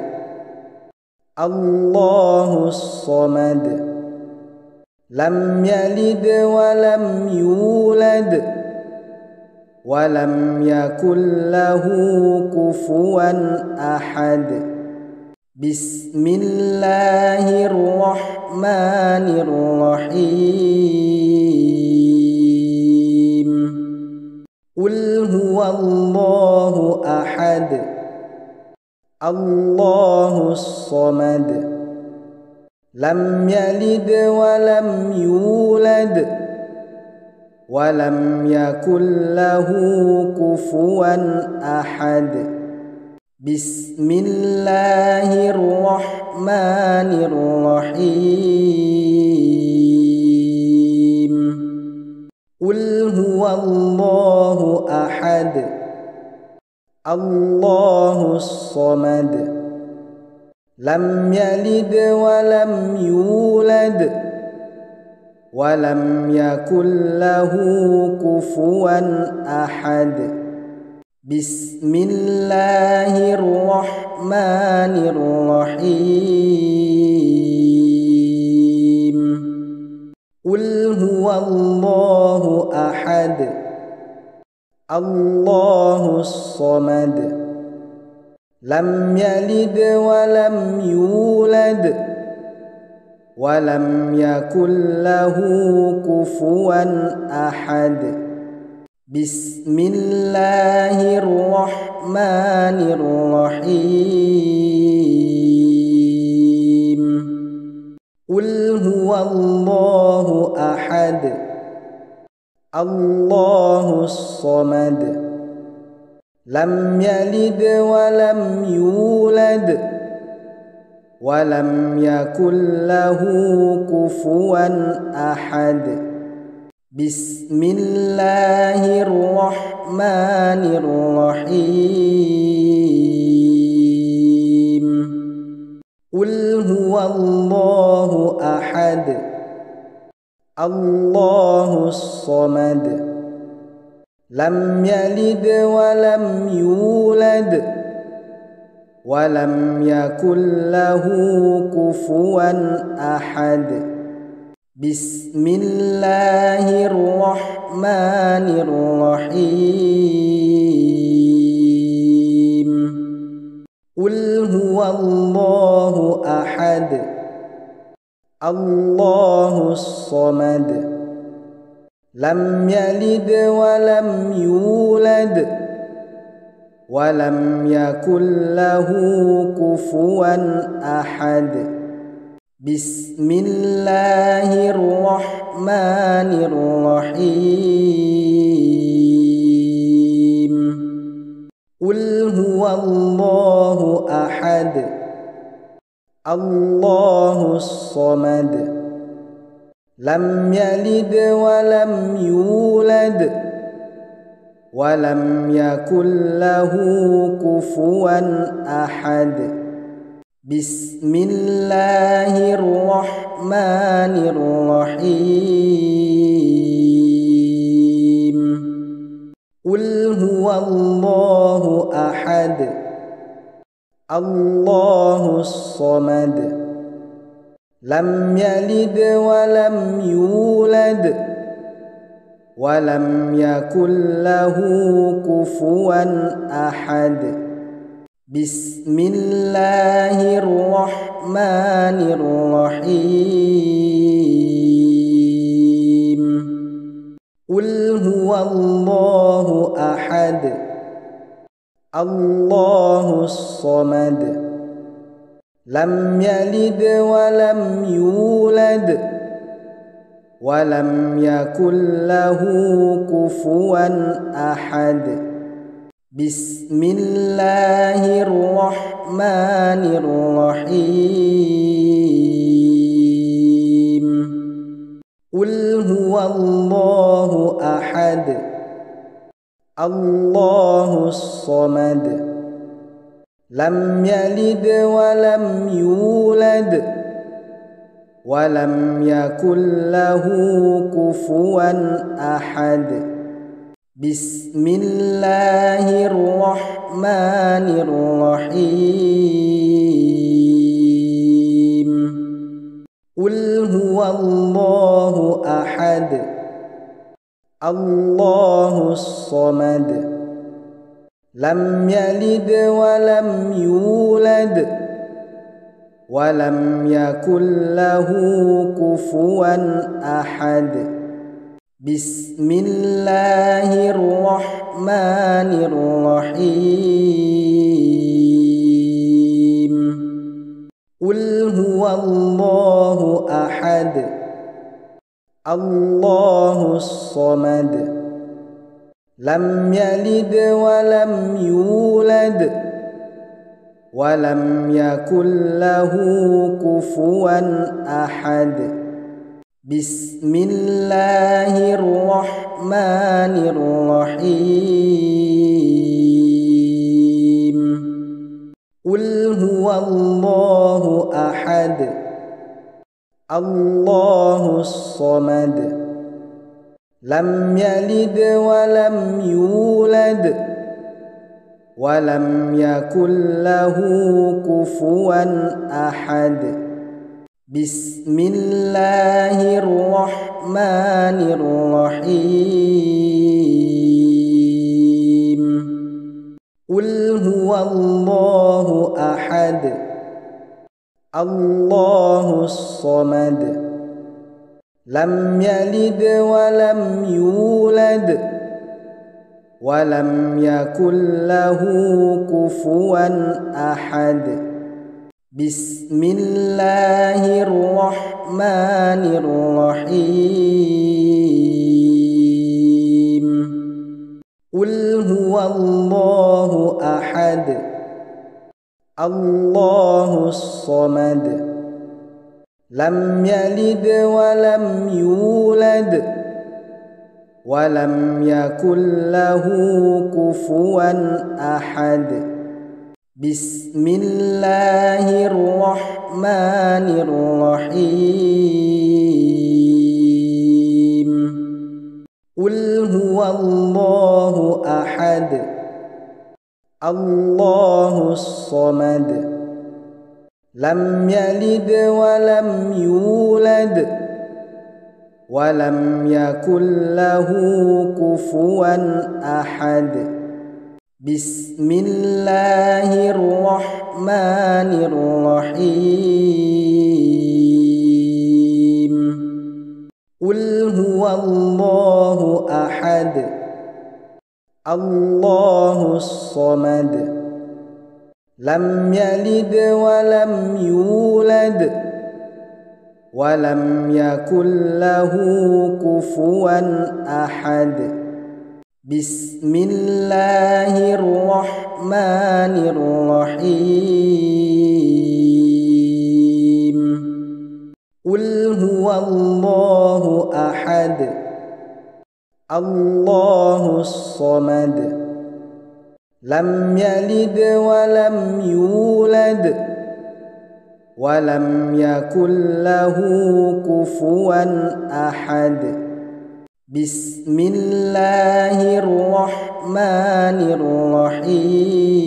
S1: الله الصمد لم يلد ولم يولد ولم يكن له كفوا أحد بسم الله الرحمن الرحيم قل هو الله أحد الله الصمد لم يلد ولم يولد ولم يكن له كفوا أحد بسم الله الرحمن الرحيم قل هو الله أحد الله الصمد لم يلد ولم يولد ولم يكن له كفوا أحد بسم الله الرحمن الرحيم قل هو الله أحد الله الصمد لم يلد ولم يولد ولم يكن له كفوا أحد بسم الله الرحمن الرحيم قل هو الله أحد الله الصمد لم يلد ولم يولد ولم يكن له كفوا أحد بسم الله الرحمن الرحيم قل هو الله أحد الله الصمد لم يلد ولم يولد ولم يكن له كفوا أحد بسم الله الرحمن الرحيم الله الصمد لم يلد ولم يولد ولم يكن له كفوا أحد بسم الله الرحمن الرحيم قل هو الله أحد الله الصمد لم يلد ولم يولد ولم يكن له كفوا أحد بسم الله الرحمن الرحيم قل هو الله أحد الله الصمد لم يلد ولم يولد ولم يكن له كفوا أحد بسم الله الرحمن الرحيم قل هو الله أحد الله الصمد لم يلد ولم يولد ولم يكن له كفوا أحد بسم الله الرحمن الرحيم قل هو الله أحد الله الصمد لم يلد ولم يولد ولم يكن له كفوا أحد بسم الله الرحمن الرحيم قل هو الله أحد الله الصمد لم يلد ولم يولد ولم يكن له كفوا أحد بسم الله الرحمن الرحيم قل هو الله أحد الله الصمد لم يلد ولم يولد ولم يكن له كفوا أحد بسم الله الرحمن الرحيم قل هو الله أحد الله الصمد لم يلد ولم يولد ولم يكن له كفوا أحد بسم الله الرحمن الرحيم قل هو الله أحد الله الصمد لم يلد ولم يولد ولم يكن له كفوا أحد بسم الله الرحمن الرحيم قل هو الله أحد الله الصمد لم يلد ولم يولد ولم يكن له كفوا أحد بسم الله الرحمن الرحيم قل هو الله أحد الله الصمد لم يلد ولم يولد ولم يكن له كفوا أحد بسم الله الرحمن الرحيم هو الله أحد الله الصمد لم يلد ولم يولد ولم يكن له كفوا أحد بسم الله الرحمن الرحيم قل هو الله أحد الله الصمد لم يلد ولم يولد ولم يكن له كفوا أحد بسم الله الرحمن الرحيم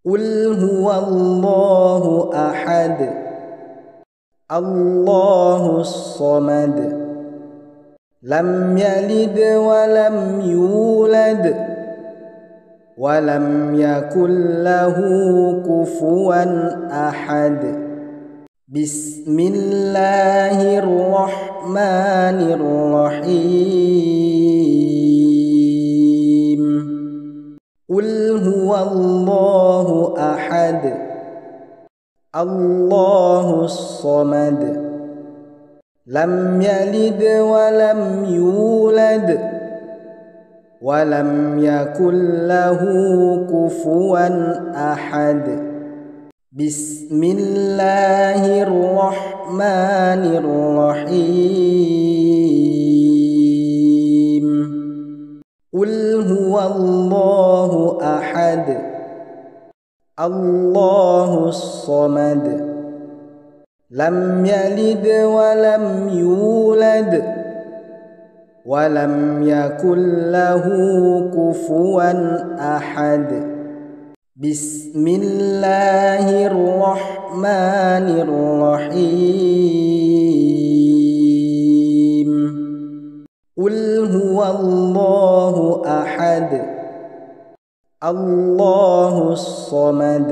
S1: قل هو الله أحد الله الصمد لم يلد ولم يولد ولم يكن له كفوا أحد بسم الله الرحمن الرحيم قل هو الله أحد الله الصمد لم يلد ولم يولد ولم يكن له كفوا أحد بسم الله الرحمن الرحيم قل هو الله أحد الله الصمد لم يلد ولم يولد ولم يكن له كفوا أحد بسم الله الرحمن الرحيم قل هو الله أحد الله الصمد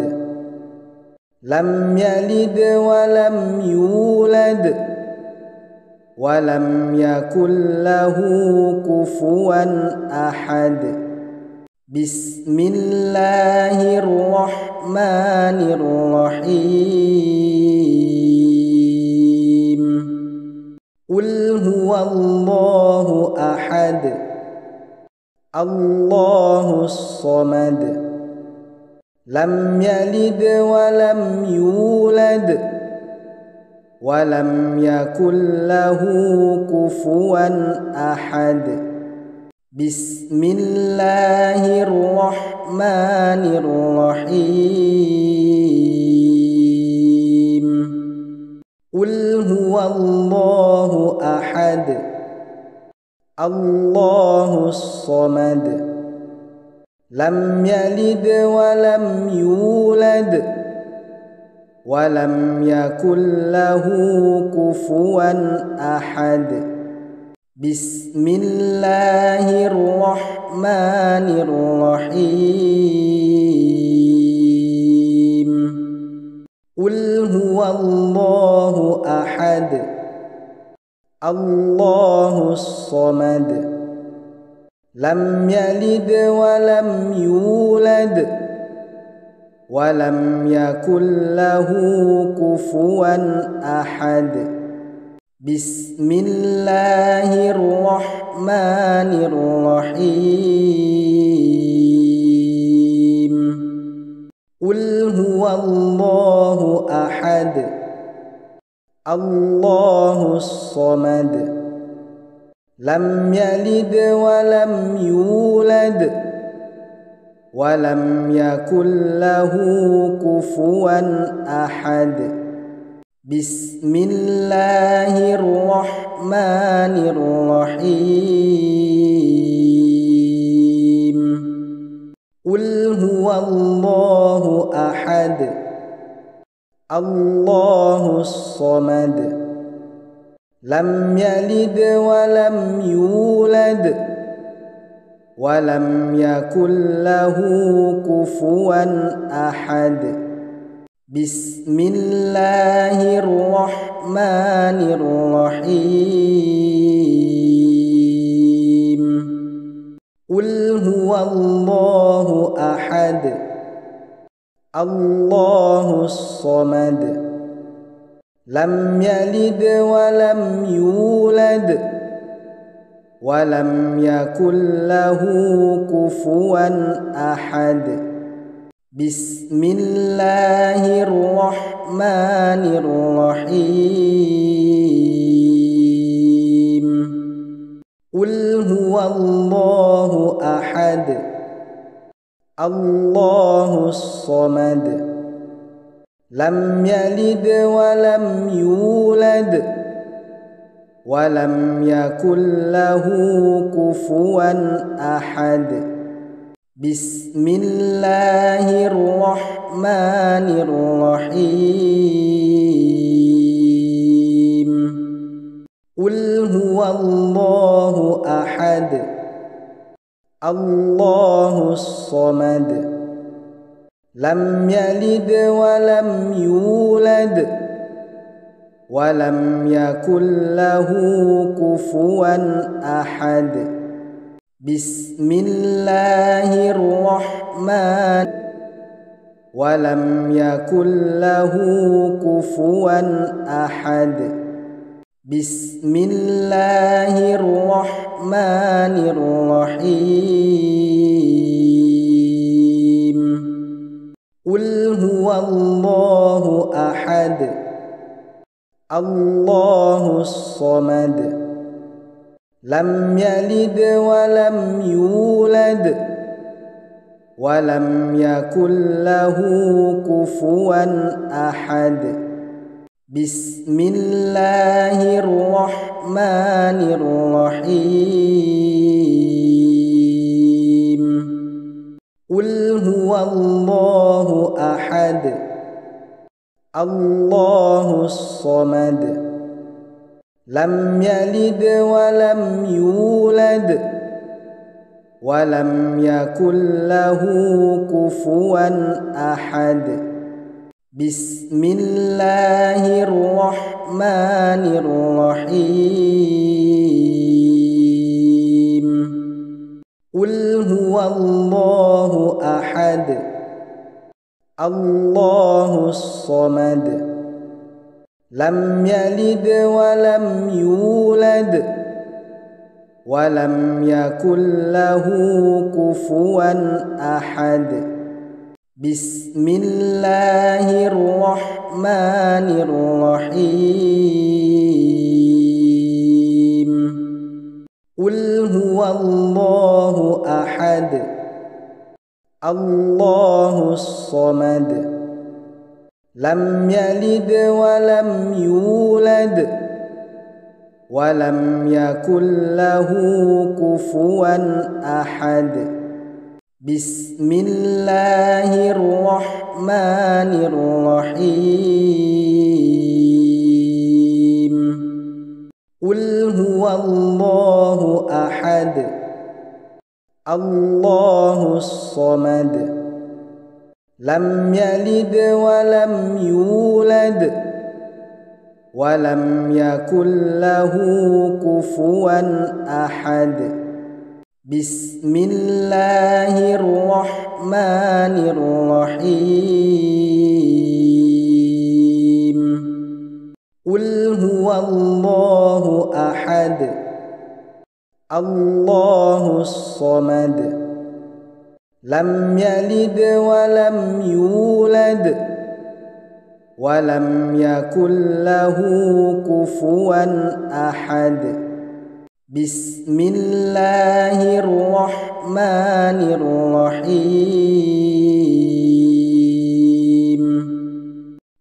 S1: لم يلد ولم يولد ولم يكن له كفوا أحد بسم الله الرحمن الرحيم قل هو الله أحد الله الصمد لم يلد ولم يولد ولم يكن له كفوا أحد بسم الله الرحمن الرحيم قل هو الله أحد الله الصمد لم يلد ولم يولد ولم يكن له كفوا أحد بسم الله الرحمن الرحيم قل هو الله أحد الله الصمد لم يلد ولم يولد ولم يكن له كفوا أحد بسم الله الرحمن الرحيم قل هو الله أحد الله الصمد لم يلد ولم يولد ولم يكن له كفوا أحد بسم الله الرحمن الرحيم قل هو الله أحد الله الصمد لم يلد ولم يولد ولم يكن له كفوا أحد بسم الله الرحمن الرحيم قل هو الله أحد الله الصمد لم يلد ولم يولد ولم يكن له كفوا أحد بسم الله الرحمن الرحيم قل هو الله أحد الله الصمد لم يلد ولم يولد ولم يكن له كفوا أحد بسم الله الرحمن الرحيم قل هو الله أحد الله الصمد لم يلد ولم يولد ولم يكن له كفوا أحد بسم الله الرحمن ولم يكن له كفوا أحد بسم الله الرحمن الرحيم قل هو الله أحد الله الصمد لم يلد ولم يولد ولم يكن له كفوا أحد بسم الله الرحمن الرحيم قل هو الله أحد الله الصمد لم يلد ولم يولد ولم يكن له كفوا أحد بسم الله الرحمن الرحيم قل هو الله أحد الله الصمد لم يلد ولم يولد ولم يكن له كفوا أحد بسم الله الرحمن الرحيم قل هو الله أحد الله الصمد لم يلد ولم يولد ولم يكن له كفوا أحد بسم الله الرحمن الرحيم قل هو الله أحد الله الصمد لم يلد ولم يولد ولم يكن له كفوا أحد بسم الله الرحمن الرحيم قل هو الله أحد الله الصمد لم يلد ولم يولد ولم يكن له كفوا أحد بسم الله الرحمن الرحيم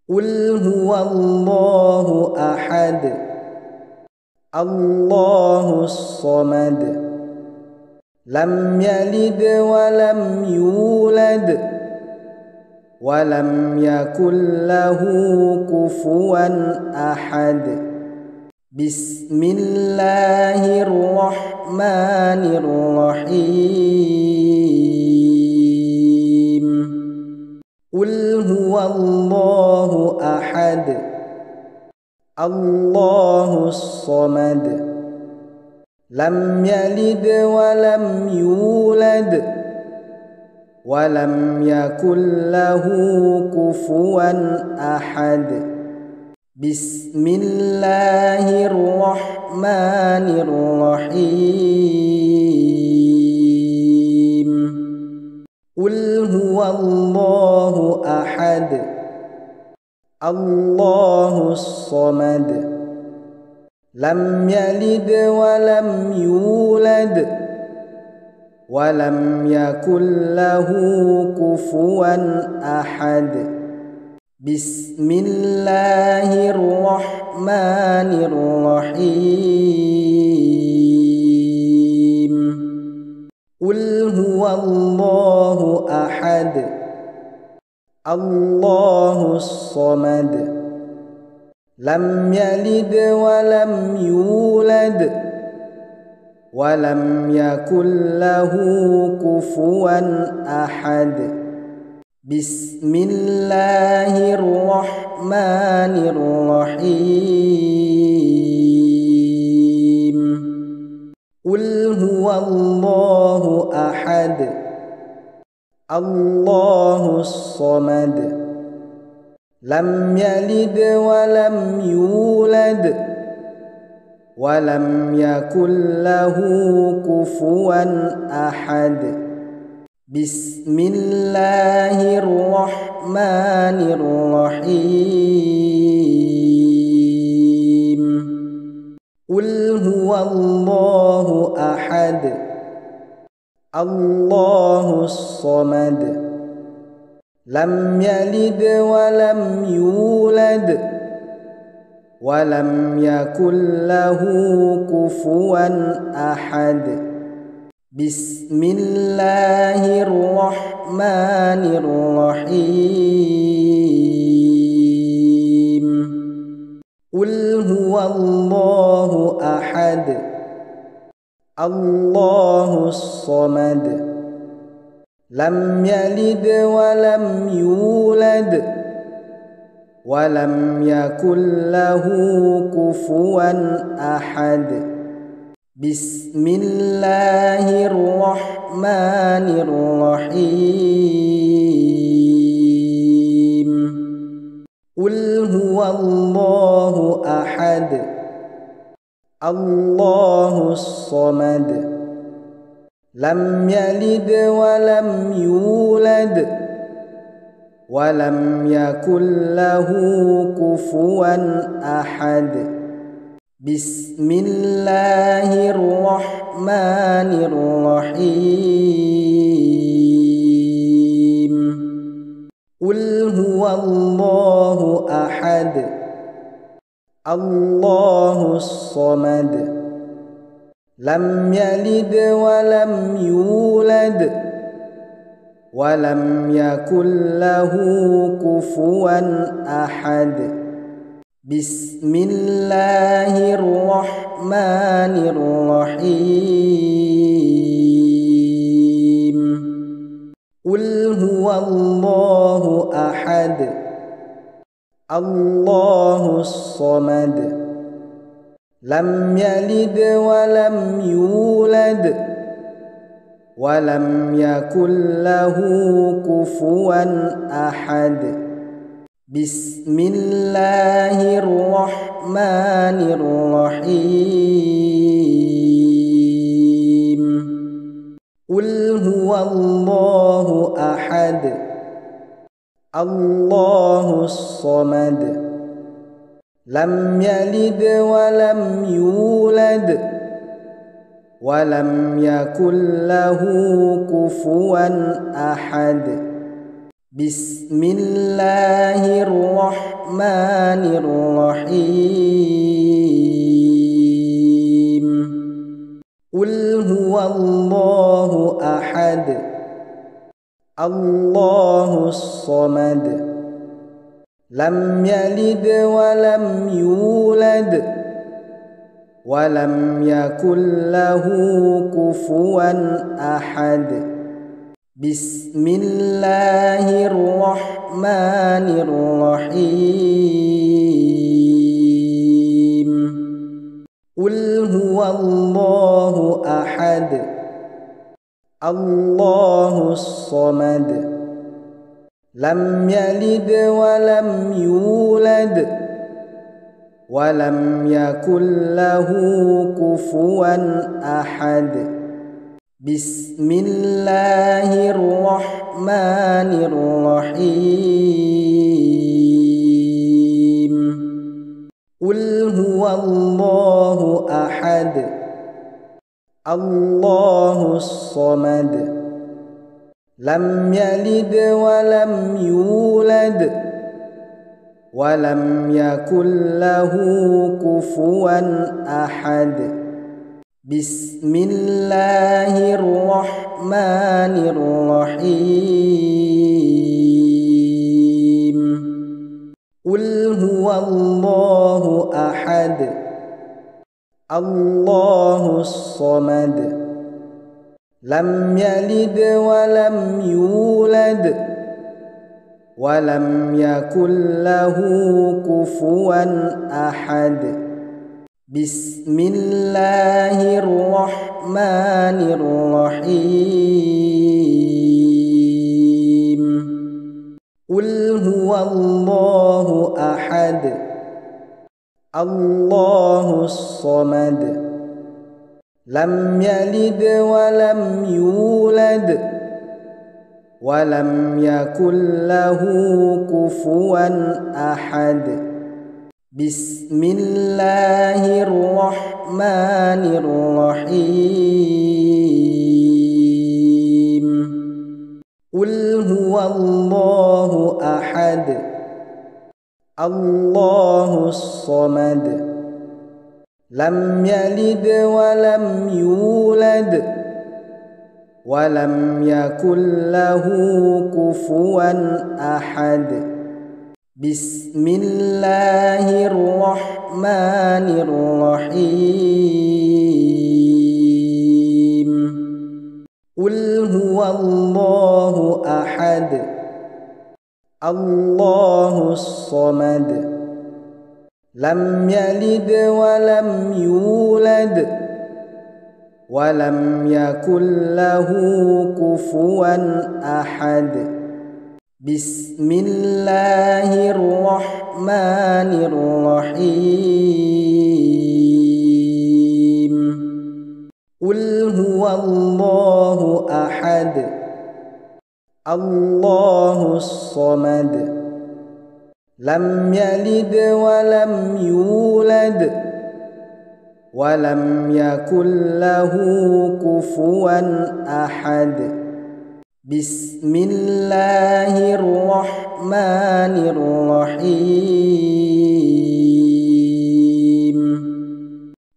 S1: قل هو الله أحد الله الصمد لم يلد ولم يولد ولم يكن له كفوا أحد بسم الله الرحمن الرحيم قل هو الله أحد الله الصمد لم يلد ولم يولد ولم يكن له كفوا أحد بسم الله الرحمن الرحيم قل هو الله أحد الله الصمد لم يلد ولم يولد ولم يكن له كفوا أحد بسم الله الرحمن الرحيم قل هو الله أحد الله الصمد لم يلد ولم يولد ولم يكن له كفوا أحد بسم الله الرحمن الرحيم قل هو الله أحد الله الصمد لم يلد ولم يولد ولم يكن له كفوا أحد بسم الله الرحمن الرحيم قل هو الله أحد الله الصمد لم يلد ولم يولد ولم يكن له كفوا أحد بسم الله الرحمن الرحيم قل هو الله أحد الله الصمد لم يلد ولم يولد ولم يكن له كفوا أحد بسم الله الرحمن الرحيم قل هو الله أحد الله الصمد لم يلد ولم يولد ولم يكن له كفوا أحد بسم الله الرحمن الرحيم قل هو الله أحد الله الصمد لم يلد ولم يولد ولم يكن له كفوا أحد بسم الله الرحمن الرحيم قل هو الله أحد الله الصمد لم يلد ولم يولد ولم يكن له كفوا أحد بسم الله الرحمن الرحيم قل هو الله أحد الله الصمد لم يلد ولم يولد ولم يكن له كفوا أحد بسم الله الرحمن الرحيم قل هو الله أحد الله الصمد لم يلد ولم يولد ولم يكن له كفوا أحد بسم الله الرحمن الرحيم قل هو الله أحد الله الصمد لم يلد ولم يولد ولم يكن له كفوا أحد بسم الله الرحمن الرحيم قل هو الله أحد الله الصمد لم يلد ولم يولد ولم يكن له كفوا أحد بسم الله الرحمن الرحيم قل هو الله أحد الله الصمد لم يلد ولم يولد ولم يكن له كفوا أحد بسم الله الرحمن الرحيم قل هو الله أحد الله الصمد لم يلد ولم يولد ولم يكن له كفوا أحد بسم الله الرحمن الرحيم قل هو الله أحد الله الصمد لم يلد ولم يولد ولم يكن له كفوا أحد بسم الله الرحمن الرحيم قل هو الله أحد الله الصمد لم يلد ولم يولد ولم يكن له كفوا أحد بسم الله الرحمن الرحيم قل هو الله أحد الله الصمد لم يلد ولم يولد ولم يكن له كفوا أحد بسم الله الرحمن الرحيم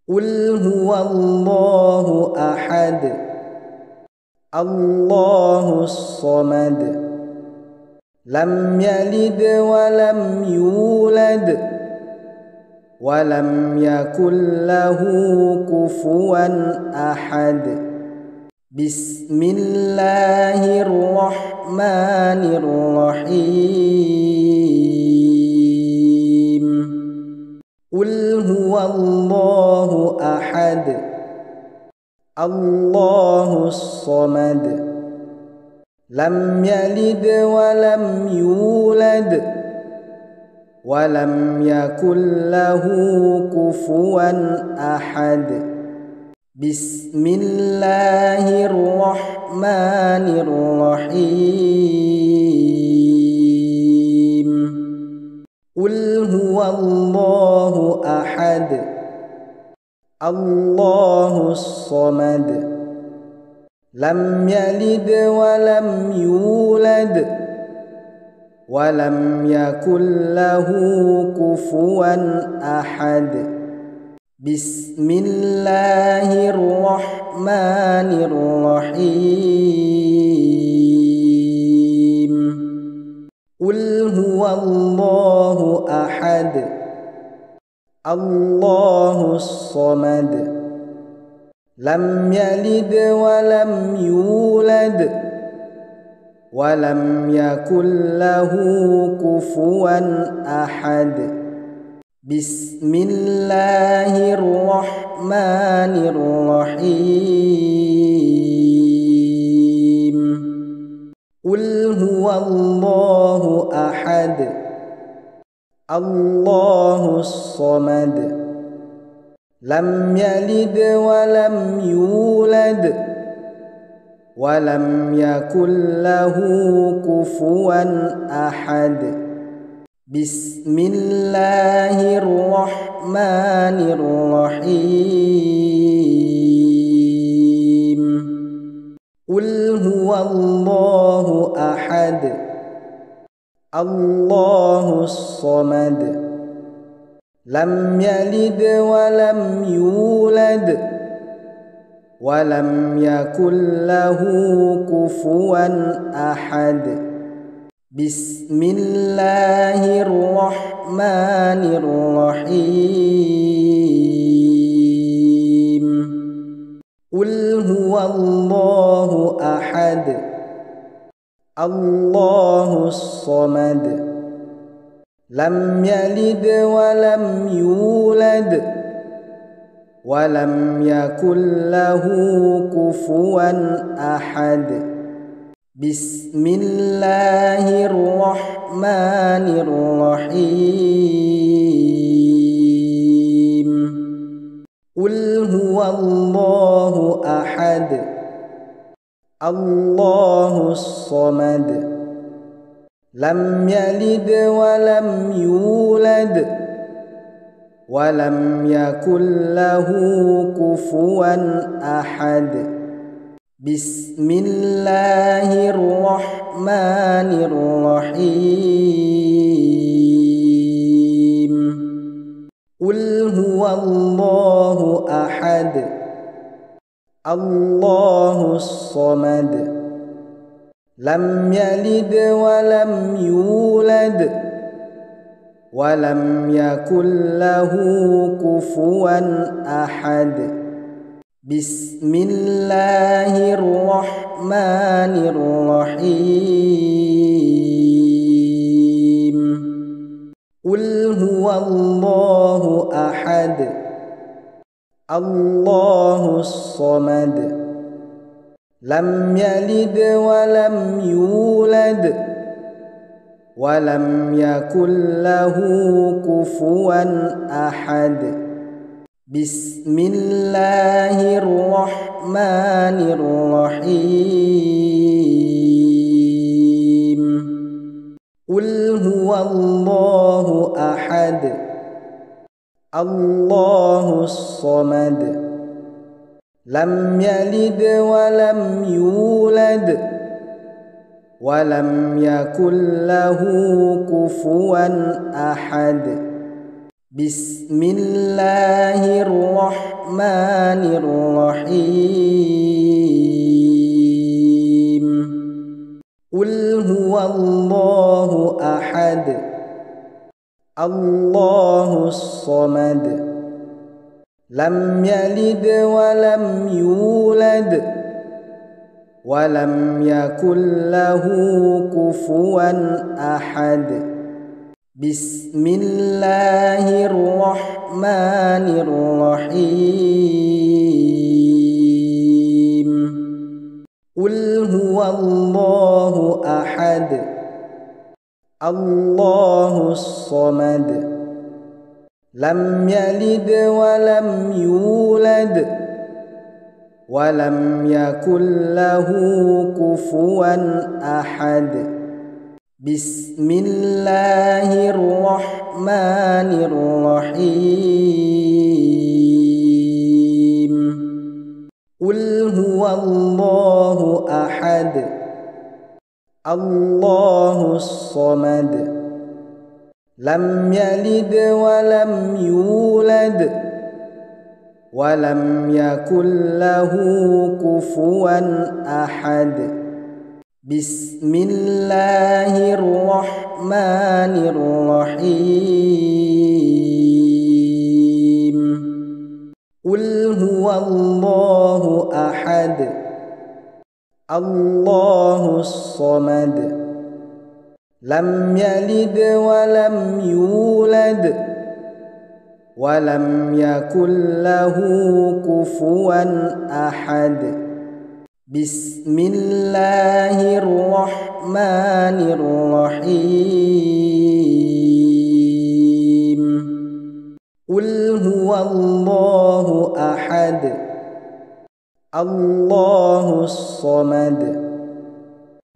S1: قل هو الله أحد الله الصمد لم يلد ولم يولد ولم يكن له كفوا أحد بسم الله الرحمن الرحيم قل هو الله أحد الله الصمد لم يلد ولم يولد ولم يكن له كفوا أحد بسم الله الرحمن الرحيم قل هو الله أحد الله الصمد لم يلد ولم يولد ولم يكن له كفوا أحد بسم الله الرحمن الرحيم قل هو الله أحد الله الصمد لم يلد ولم يولد ولم يكن له كفوا أحد بسم الله الرحمن الرحيم قل هو الله أحد الله الصمد لم يلد ولم يولد ولم يكن له كفوا أحد بسم الله الرحمن الرحيم قل هو الله أحد الله الصمد لم يلد ولم يولد ولم يكن له كفوا أحد بسم الله الرحمن الرحيم قل هو الله أحد الله الصمد لم يلد ولم يولد ولم يكن له كفوا أحد بسم الله الرحمن الرحيم قل هو الله أحد الله الصمد لم يلد ولم يولد ولم يكن له كفوا أحد بسم الله الرحمن الرحيم قل هو الله أحد الله الصمد لم يلد ولم يولد ولم يكن له كفوا أحد بسم الله الرحمن الرحيم قل هو الله أحد الله الصمد لم يلد ولم يولد ولم يكن له كفوا أحد بسم الله الرحمن الرحيم قل هو الله أحد الله الصمد لم يلد ولم يولد ولم يكن له كفوا أحد بسم الله الرحمن الرحيم قل هو الله أحد الله الصمد لم يلد ولم يولد ولم يكن له كفوا أحد بسم الله الرحمن الرحيم قل هو الله أحد الله الصمد لم يلد ولم يولد ولم يكن له كفوا أحد بسم الله الرحمن الرحيم قل هو الله أحد الله الصمد لم يلد ولم يولد ولم يكن له كفوا أحد بسم الله الرحمن الرحيم قل هو الله أحد الله الصمد لم يلد ولم يولد ولم يكن له كفوا أحد بسم الله الرحمن الرحيم قل هو الله أحد الله الصمد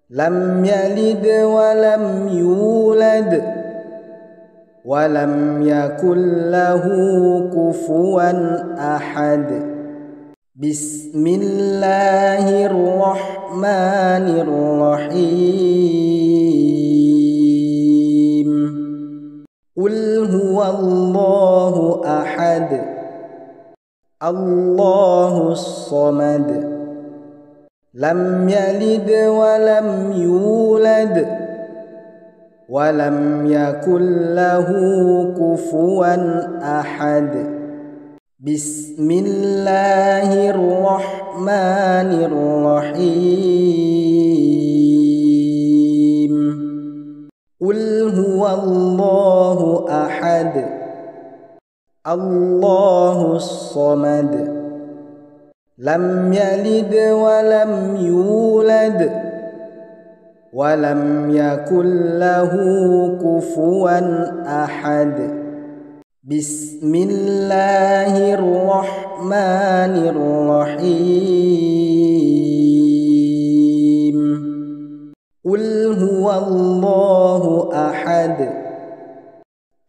S1: لم يلد ولم يولد ولم يكن له كفوا أحد بسم الله الرحمن الرحيم قل هو الله أحد الله الصمد لم يلد ولم يولد ولم يكن له كفوا أحد بسم الله الرحمن الرحيم قل هو الله أحد الله الصمد لم يلد ولم يولد ولم يكن له كفوا أحد بسم الله الرحمن الرحيم قل هو الله أحد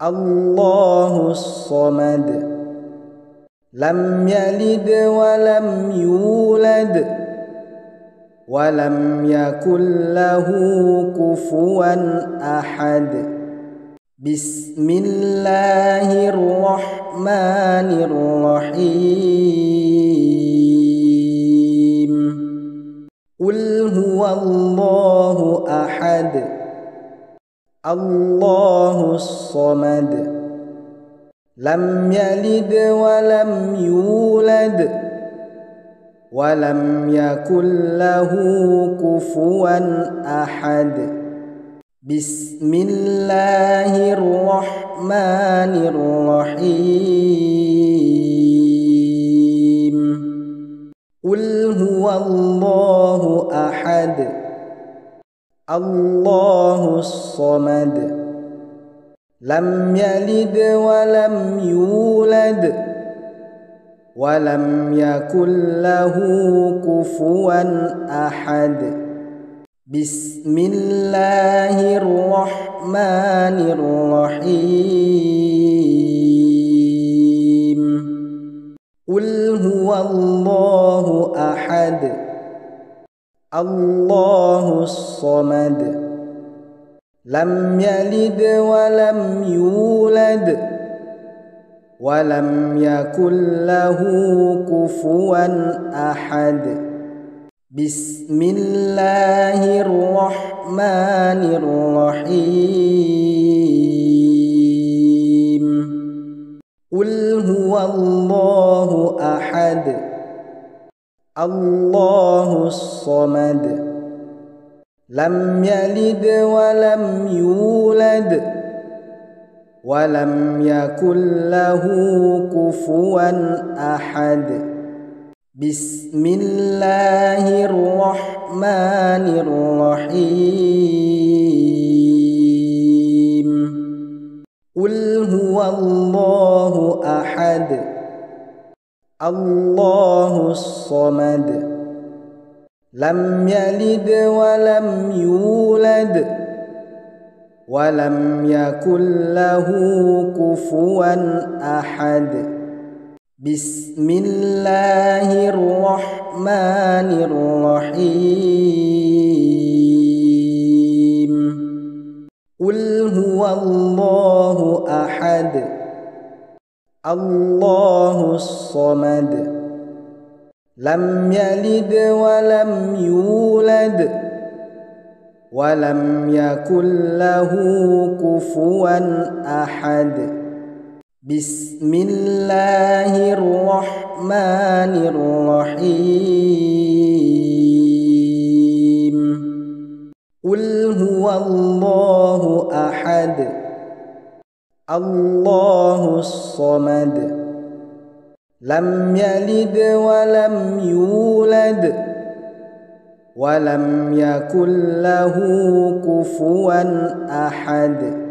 S1: الله الصمد لم يلد ولم يولد ولم يكن له كفوا أحد بسم الله الرحمن الرحيم قل هو الله أحد الله الصمد لم يلد ولم يولد ولم يكن له كفوا أحد بسم الله الرحمن الرحيم قل هو الله أحد الله الصمد لم يلد ولم يولد ولم يكن له كفوا أحد بسم الله الرحمن الرحيم قل هو الله أحد الله الصمد لم يلد ولم يولد ولم يكن له كفوا أحد بسم الله الرحمن الرحيم قل هو الله أحد الله الصمد لم يلد ولم يولد ولم يكن له كفوا أحد بسم الله الرحمن الرحيم قل هو الله أحد الله الصمد لم يلد ولم يولد ولم يكن له كفوا أحد بسم الله الرحمن الرحيم قل هو الله أحد الله الصمد لم يلد ولم يولد ولم يكن له كفوا أحد بسم الله الرحمن الرحيم الله أحد الله الصمد لم يلد ولم يولد ولم يكن له كفوا أحد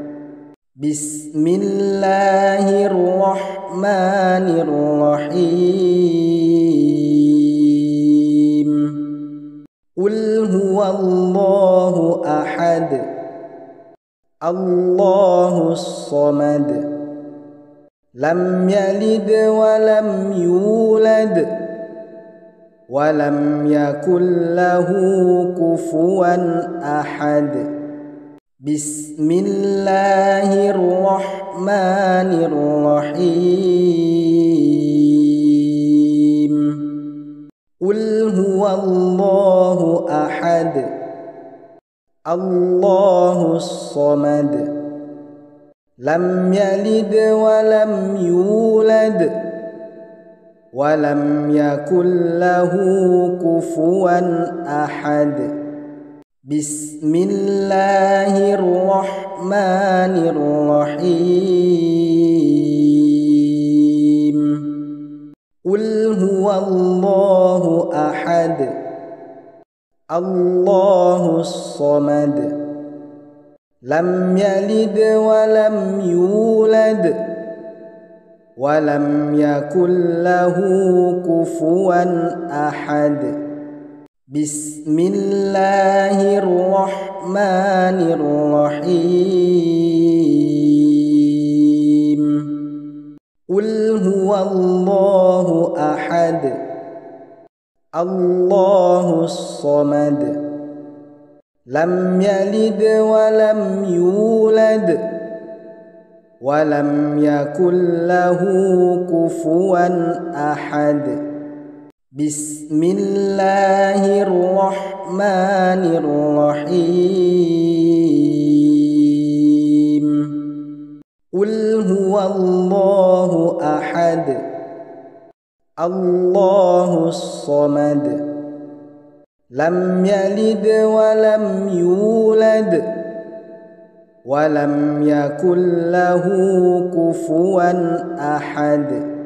S1: بسم الله الرحمن الرحيم قل هو الله أحد الله الصمد لم يلد ولم يولد ولم يكن له كفوا أحد بسم الله الرحمن الرحيم قل هو الله أحد الله الصمد لم يلد ولم يولد ولم يكن له كفوا أحد بسم الله الرحمن الرحيم قل هو الله أحد الله الصمد لم يلد ولم يولد ولم يكن له كفوا أحد بسم الله الرحمن الرحيم قل هو الله أحد الله الصمد لم يلد ولم يولد ولم يكن له كفوا أحد بسم الله الرحمن الرحيم قل هو الله أحد الله الصمد لم يلد ولم يولد ولم يكن له كفوا أحد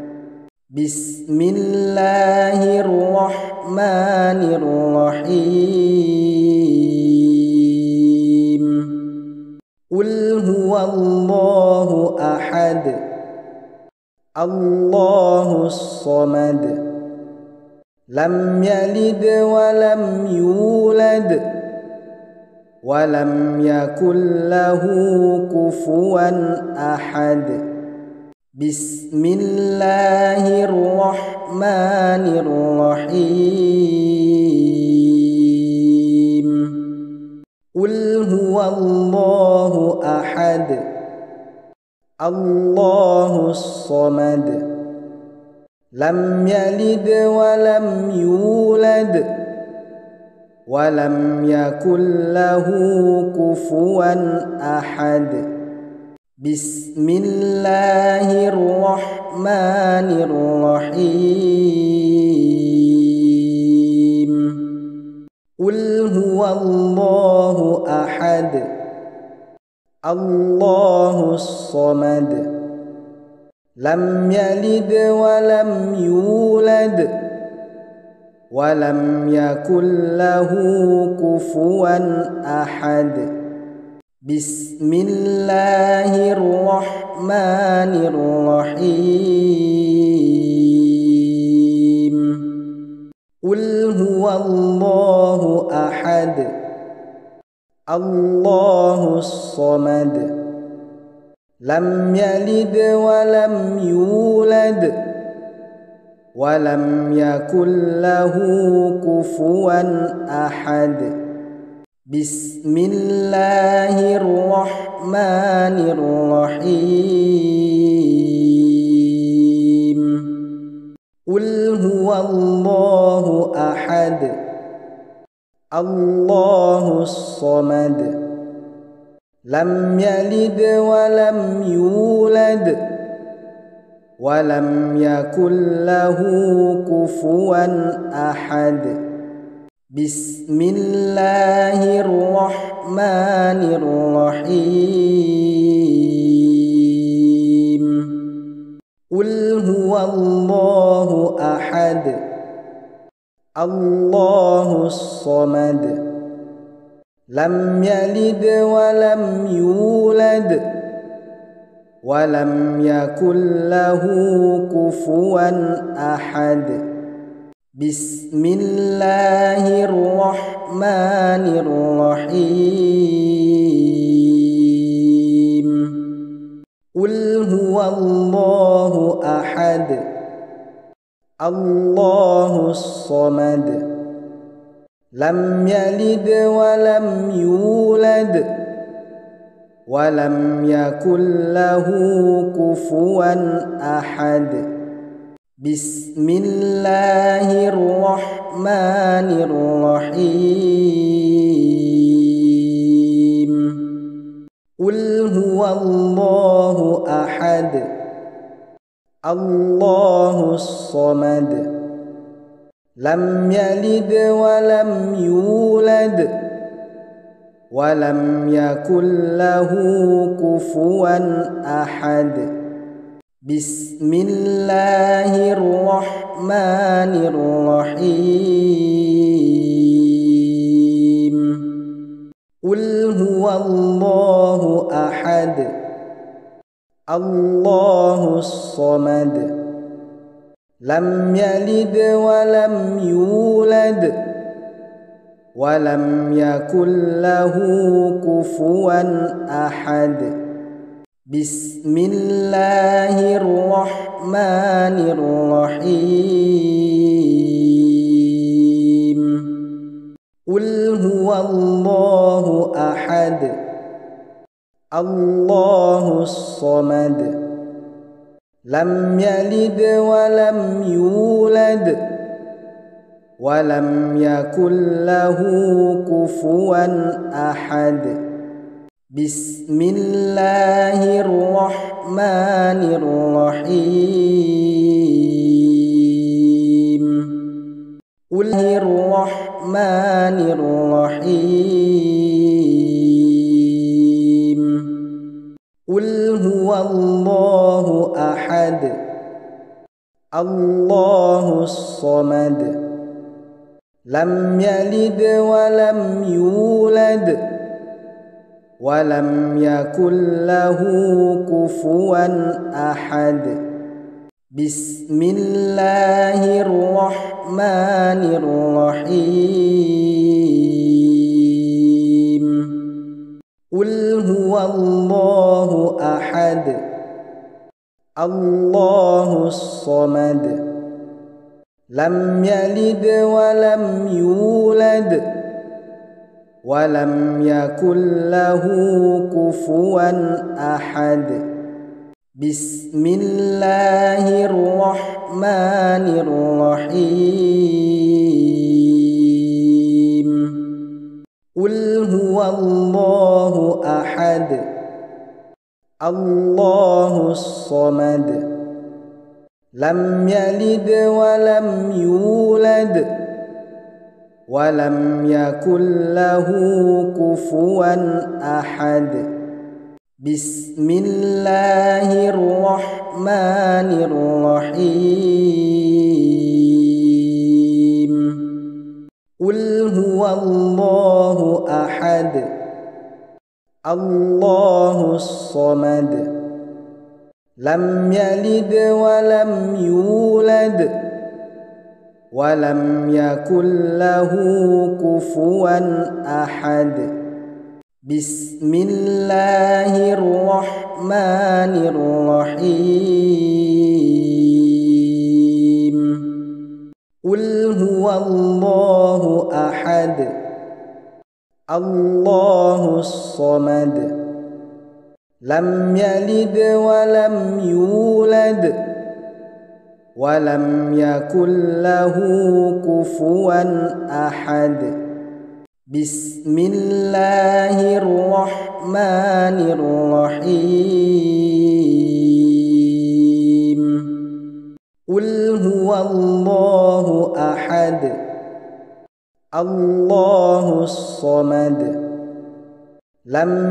S1: بسم الله الرحمن الرحيم قل هو الله أحد الله الصمد لم يلد ولم يولد ولم يكن له كفوا أحد بسم الله الرحمن الرحيم قل هو الله أحد الله الصمد لم يلد ولم يولد ولم يكن له كفوا أحد بسم الله الرحمن الرحيم قل هو الله أحد الله الصمد لم يلد ولم يولد ولم يكن له كفوا أحد بسم الله الرحمن الرحيم قل هو الله أحد الله الصمد لم يلد ولم يولد ولم يكن له كفوا أحد بسم الله الرحمن الرحيم قل هو الله أحد الله الصمد لم يلد ولم يولد ولم يكن له كفوا أحد بسم الله الرحمن الرحيم قل هو الله أحد الله الصمد لم يلد ولم يولد ولم يكن له كفوا أحد بسم الله الرحمن الرحيم قل هو الله أحد الله الصمد لم يلد ولم يولد ولم يكن له كفوا أحد بسم الله الرحمن الرحيم قل هو الله أحد الله الصمد لم يلد ولم يولد ولم يكن له كفوا أحد بسم الله الرحمن الرحيم قل هو الله أحد الله الصمد لم يلد ولم يولد ولم يكن له كفوا أحد بسم الله الرحمن الرحيم قل هو الله أحد الله الصمد لم يلد ولم يولد ولم يكن له كفوا أحد بسم الله الرحمن الرحيم قل الرحمن الرحيم قل هو الله أحد الله الصمد لم يلد ولم يولد ولم يكن له كفوا أحد بسم الله الرحمن الرحيم قل هو الله أحد الله الصمد لم يلد ولم يولد ولم يكن له كفوا أحد بسم الله الرحمن الرحيم قل هو الله أحد الله الصمد لم يلد ولم يولد ولم يكن له كفوا أحد بسم الله الرحمن الرحيم قل هو الله أحد الله الصمد لم يلد ولم يولد ولم يكن له كفوا أحد بسم الله الرحمن الرحيم قل هو الله أحد الله الصمد لم يلد ولم يولد ولم يكن له كفوا أحد بسم الله الرحمن الرحيم قل هو الله أحد الله الصمد لم